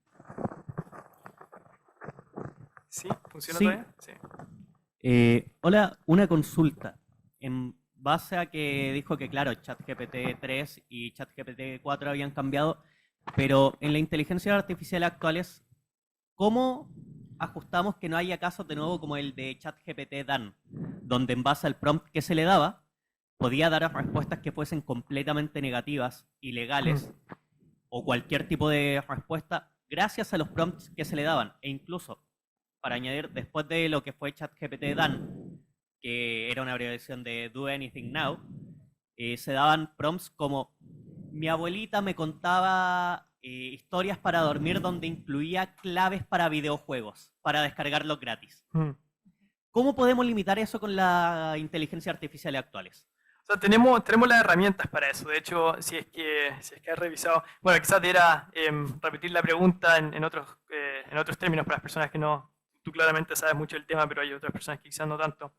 ¿Sí? ¿Funciona todavía? Sí. Hola, una consulta. En base a que dijo que, claro, ChatGPT 3 y ChatGPT 4 habían cambiado, pero en la inteligencia artificial actuales, ¿cómo ajustamos que no haya casos de nuevo como el de ChatGPT Dan, donde en base al prompt que se le daba, podía dar respuestas que fuesen completamente negativas, ilegales, o cualquier tipo de respuesta, gracias a los prompts que se le daban? E incluso, para añadir, después de lo que fue ChatGPT Dan, que era una abreviación de Do Anything Now, se daban prompts como, mi abuelita me contaba historias para dormir donde incluía claves para videojuegos, para descargarlos gratis. ¿Cómo podemos limitar eso con la inteligencia artificial actuales? O sea, tenemos las herramientas para eso. De hecho, si es que has revisado, bueno, quizás era repetir la pregunta en otros términos para las personas que no, tú claramente sabes mucho del tema, pero hay otras personas que quizás no tanto.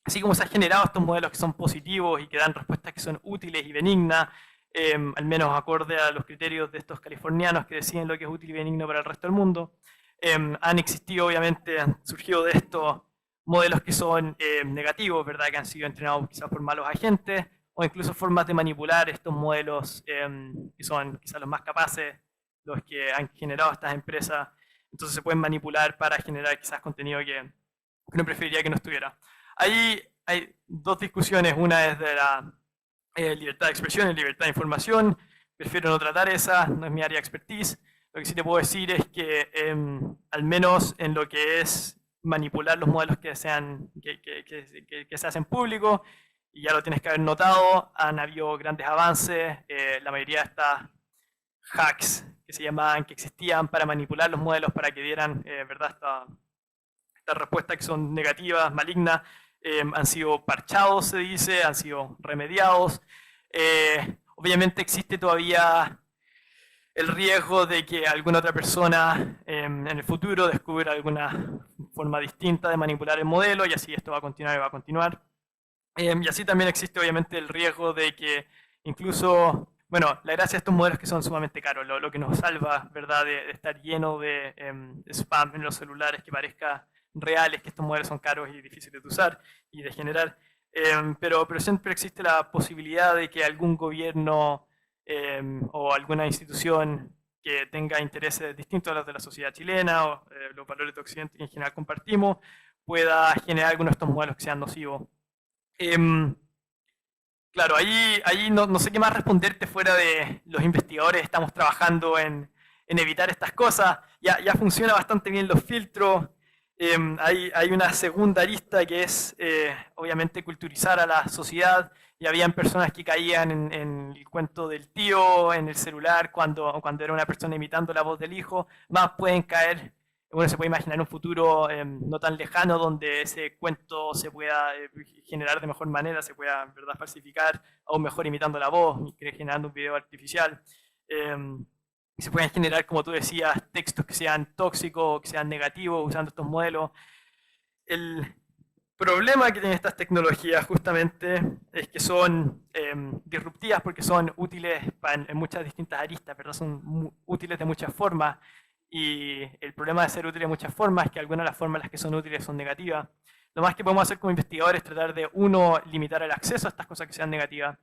Así como se han generado estos modelos que son positivos y que dan respuestas que son útiles y benignas, al menos acorde a los criterios de estos californianos que deciden lo que es útil y benigno para el resto del mundo, han existido, obviamente, han surgido de estos modelos que son negativos, ¿verdad? Que han sido entrenados quizás por malos agentes, o incluso formas de manipular estos modelos que son quizás los más capaces, los que han generado estas empresas. Entonces se pueden manipular para generar quizás contenido que uno preferiría que no estuviera. Ahí hay 2 discusiones, una es de la libertad de expresión y libertad de información. Prefiero no tratar esa, no es mi área de expertise. Lo que sí te puedo decir es que al menos en lo que es manipular los modelos que se hacen públicos, y ya lo tienes que haber notado, han habido grandes avances. La mayoría de estas hacks que se llamaban, que existían para manipular los modelos para que dieran ¿verdad? Estas respuestas que son negativas, malignas, han sido parchados, se dice, han sido remediados. Obviamente existe todavía el riesgo de que alguna otra persona en el futuro descubra alguna forma distinta de manipular el modelo, y así esto va a continuar y va a continuar. Y así también existe obviamente el riesgo de que incluso, bueno, la gracia de estos modelos es que son sumamente caros, lo que nos salva, ¿verdad?, de estar lleno de spam en los celulares, que parezca real, es que estos modelos son caros y difíciles de usar y de generar. Pero siempre existe la posibilidad de que algún gobierno o alguna institución que tenga intereses distintos a los de la sociedad chilena o los valores de Occidente que en general compartimos, pueda generar algunos de estos modelos que sean nocivos. Claro, ahí no sé qué más responderte fuera de los investigadores. Estamos trabajando en evitar estas cosas. Ya funciona bastante bien los filtros. Hay una segunda arista que es obviamente culturizar a la sociedad, y habían personas que caían en el cuento del tío en el celular cuando era una persona imitando la voz del hijo. Más pueden caer uno se puede imaginar un futuro no tan lejano donde ese cuento se pueda generar de mejor manera, se pueda, ¿verdad?, falsificar, aún mejor imitando la voz, generando un video artificial. Y se pueden generar, como tú decías, textos que sean tóxicos, que sean negativos, usando estos modelos. El problema que tienen estas tecnologías justamente es que son disruptivas porque son útiles en muchas distintas aristas, ¿verdad? Son útiles de muchas formas. Y el problema de ser útiles de muchas formas es que algunas de las formas en las que son útiles son negativas. Lo más que podemos hacer como investigadores es tratar de, uno, limitar el acceso a estas cosas que sean negativas,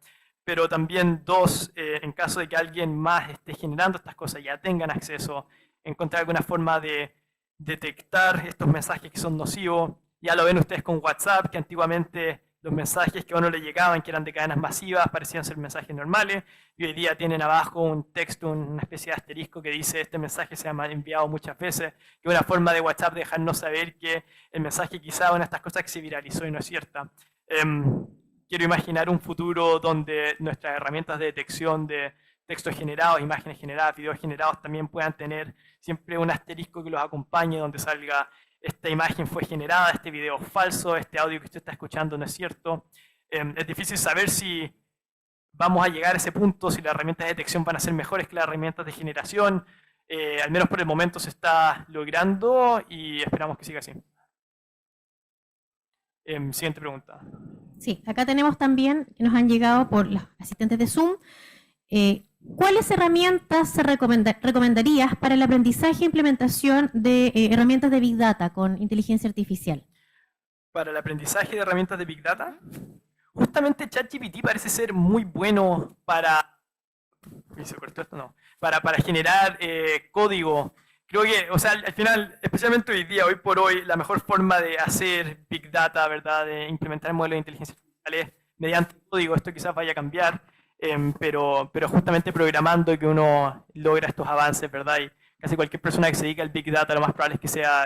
pero también, dos, en caso de que alguien más esté generando estas cosas y ya tengan acceso, encontrar alguna forma de detectar estos mensajes que son nocivos. Ya lo ven ustedes con WhatsApp, que antiguamente los mensajes que a uno le llegaban, que eran de cadenas masivas, parecían ser mensajes normales, y hoy día tienen abajo un texto, una especie de asterisco que dice este mensaje se ha enviado muchas veces, que es una forma de WhatsApp de dejarnos saber que el mensaje quizá es una de estas cosas que se viralizó y no es cierta. Quiero imaginar un futuro donde nuestras herramientas de detección de textos generados, imágenes generadas, videos generados también puedan tener siempre un asterisco que los acompañe, donde salga esta imagen fue generada, este video es falso, este audio que usted está escuchando no es cierto. Es difícil saber si vamos a llegar a ese punto, si las herramientas de detección van a ser mejores que las herramientas de generación. Al menos por el momento se está logrando y esperamos que siga así. Siguiente pregunta. Sí, acá tenemos también, que nos han llegado por los asistentes de Zoom, ¿cuáles herramientas se recomendarías para el aprendizaje e implementación de herramientas de Big Data con inteligencia artificial? Para el aprendizaje de herramientas de Big Data, justamente ChatGPT parece ser muy bueno para... ¿Se cortó esto? No. Para generar código. Creo que, o sea, al final, especialmente hoy día, hoy por hoy, la mejor forma de hacer Big Data, ¿verdad?, de implementar modelos de inteligencia artificial es mediante código. Esto quizás vaya a cambiar, pero justamente programando que uno logra estos avances, ¿verdad? Y casi cualquier persona que se dedique al Big Data, lo más probable es que sea,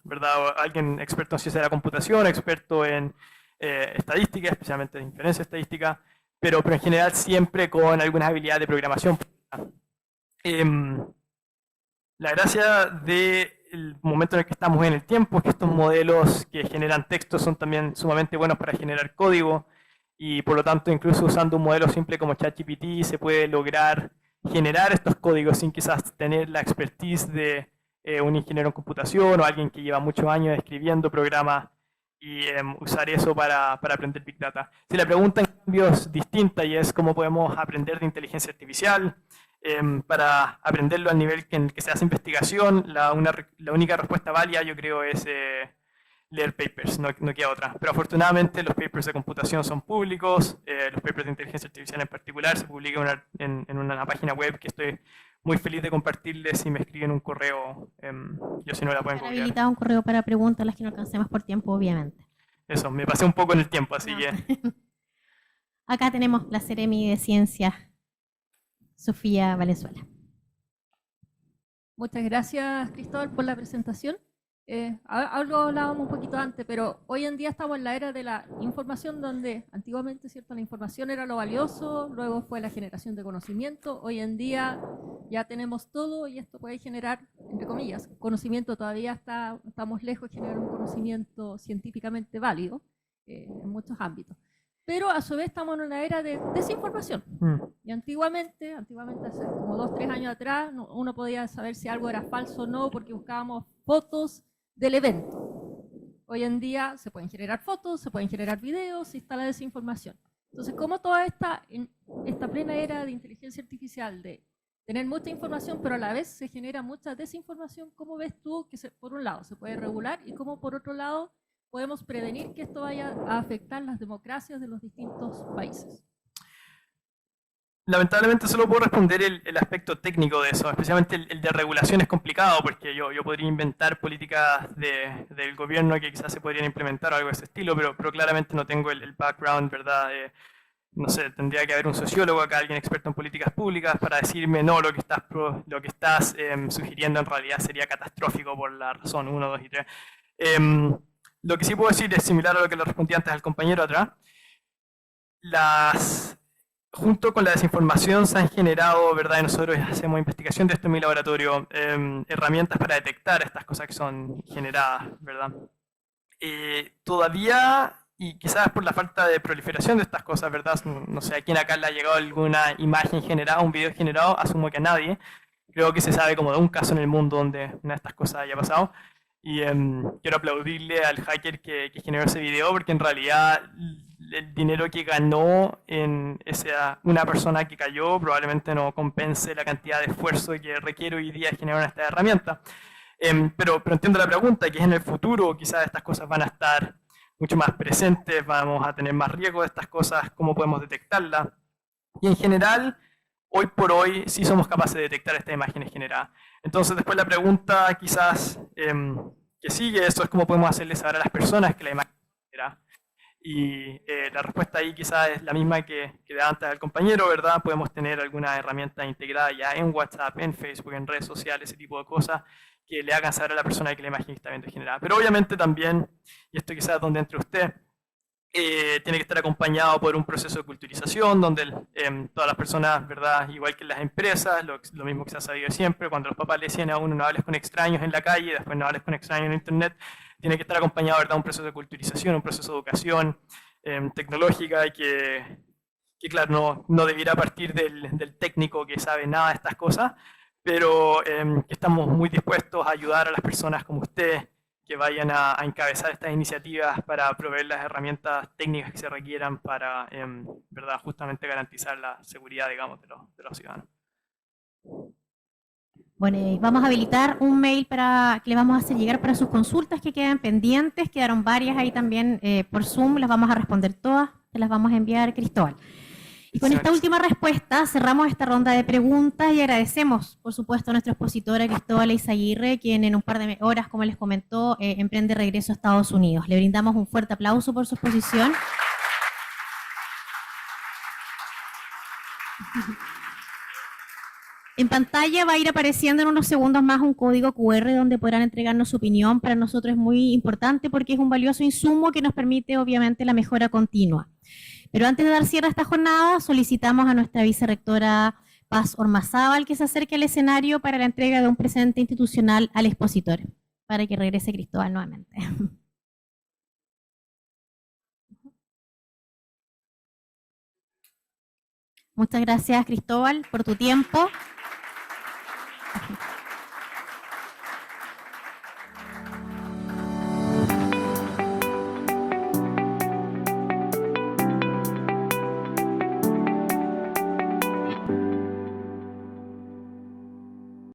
¿verdad?, alguien experto en ciencia de la computación, experto en estadística, especialmente en inferencia estadística, pero en general siempre con algunas habilidades de programación. La gracia del momento en el que estamos en el tiempo es que estos modelos que generan textos son también sumamente buenos para generar código, y por lo tanto incluso usando un modelo simple como ChatGPT se puede lograr generar estos códigos sin quizás tener la expertise de un ingeniero en computación o alguien que lleva muchos años escribiendo programas, y usar eso para aprender Big Data. Si la pregunta en cambio es distinta y es cómo podemos aprender de inteligencia artificial, para aprenderlo al nivel que se hace investigación, la única respuesta válida yo creo es leer papers, no queda otra. Pero afortunadamente los papers de computación son públicos, los papers de inteligencia artificial en particular se publican en una página web que estoy muy feliz de compartirles si me escriben un correo, yo si no la pueden Está copiar. habilitado un correo para preguntas, las que no alcancemos por tiempo, obviamente. Eso, me pasé un poco en el tiempo, así No. que... Acá tenemos la Seremi de Ciencias, Sofía Valenzuela. Muchas gracias, Cristóbal, por la presentación. Algo hablábamos un poquito antes, pero hoy en día estamos en la era de la información, donde antiguamente, ¿cierto?, la información era lo valioso, luego fue la generación de conocimiento. Hoy en día ya tenemos todo y esto puede generar, entre comillas, conocimiento. Todavía estamos lejos de generar un conocimiento científicamente válido en muchos ámbitos. Pero a su vez estamos en una era de desinformación. Y antiguamente hace como 2 o 3 años atrás, uno podía saber si algo era falso o no porque buscábamos fotos del evento. Hoy en día se pueden generar fotos, se pueden generar videos y está la desinformación. Entonces, como toda esta plena era de inteligencia artificial, de tener mucha información, pero a la vez se genera mucha desinformación, ¿cómo ves tú que por un lado se puede regular y cómo por otro lado podemos prevenir que esto vaya a afectar las democracias de los distintos países? Lamentablemente solo puedo responder el aspecto técnico de eso, especialmente el de regulación es complicado, porque yo podría inventar políticas del gobierno que quizás se podrían implementar o algo de ese estilo, pero claramente no tengo el background, ¿verdad? No sé, tendría que haber un sociólogo acá, alguien experto en políticas públicas, para decirme, no, lo que estás sugiriendo en realidad sería catastrófico por la razón 1, 2 y 3. Lo que sí puedo decir es similar a lo que le respondí antes al compañero atrás. junto con la desinformación se han generado, ¿verdad? Y nosotros hacemos investigación de esto en mi laboratorio, herramientas para detectar estas cosas que son generadas, ¿verdad? Todavía, y quizás por la falta de proliferación de estas cosas, ¿verdad? No sé a quién acá le ha llegado alguna imagen generada, un video generado, asumo que a nadie. Creo que se sabe como de un caso en el mundo donde una de estas cosas haya pasado. Y quiero aplaudirle al hacker que generó ese video, porque en realidad el dinero que ganó en una persona que cayó probablemente no compense la cantidad de esfuerzo que requiere hoy día generar esta herramienta. Pero entiendo la pregunta, que es en el futuro quizás estas cosas van a estar mucho más presentes, vamos a tener más riesgo de estas cosas, cómo podemos detectarlas. Y en general, hoy por hoy sí somos capaces de detectar estas imágenes generadas. Entonces después la pregunta quizás que sigue, eso es cómo podemos hacerles saber a las personas que la imagen es generada. Y la respuesta ahí quizás es la misma que de antes del compañero, ¿verdad? Podemos tener alguna herramienta integrada ya en WhatsApp, en Facebook, en redes sociales, ese tipo de cosas, que le hagan saber a la persona que la imagen está viendo generada. Pero obviamente también, y esto quizás es donde entre usted, tiene que estar acompañado por un proceso de culturización, donde todas las personas, ¿verdad? Igual que en las empresas, lo mismo que se ha sabido siempre, cuando los papás le decían a uno no hables con extraños en la calle, después no hables con extraños en internet, tiene que estar acompañado, ¿verdad? Un proceso de culturización, un proceso de educación tecnológica que claro, no debiera partir del técnico que sabe nada de estas cosas, pero que estamos muy dispuestos a ayudar a las personas como usted, que vayan a encabezar estas iniciativas para proveer las herramientas técnicas que se requieran para, ¿verdad? Justamente garantizar la seguridad, digamos, de los ciudadanos. Bueno, y vamos a habilitar un mail para que le vamos a hacer llegar para sus consultas que quedan pendientes. Quedaron varias ahí también por Zoom, las vamos a responder todas, se las vamos a enviar, Cristóbal. Y con esta última respuesta cerramos esta ronda de preguntas y agradecemos, por supuesto, a nuestro expositor, a Cristóbal Eizaguirre, quien en un par de horas, como les comentó, emprende regreso a Estados Unidos. Le brindamos un fuerte aplauso por su exposición. En pantalla va a ir apareciendo en unos segundos más un código QR donde podrán entregarnos su opinión. Para nosotros es muy importante porque es un valioso insumo que nos permite, obviamente, la mejora continua. Pero antes de dar cierre a esta jornada, solicitamos a nuestra vicerrectora Paz Ormazábal que se acerque al escenario para la entrega de un presente institucional al expositor, para que regrese Cristóbal nuevamente. Muchas gracias, Cristóbal, por tu tiempo.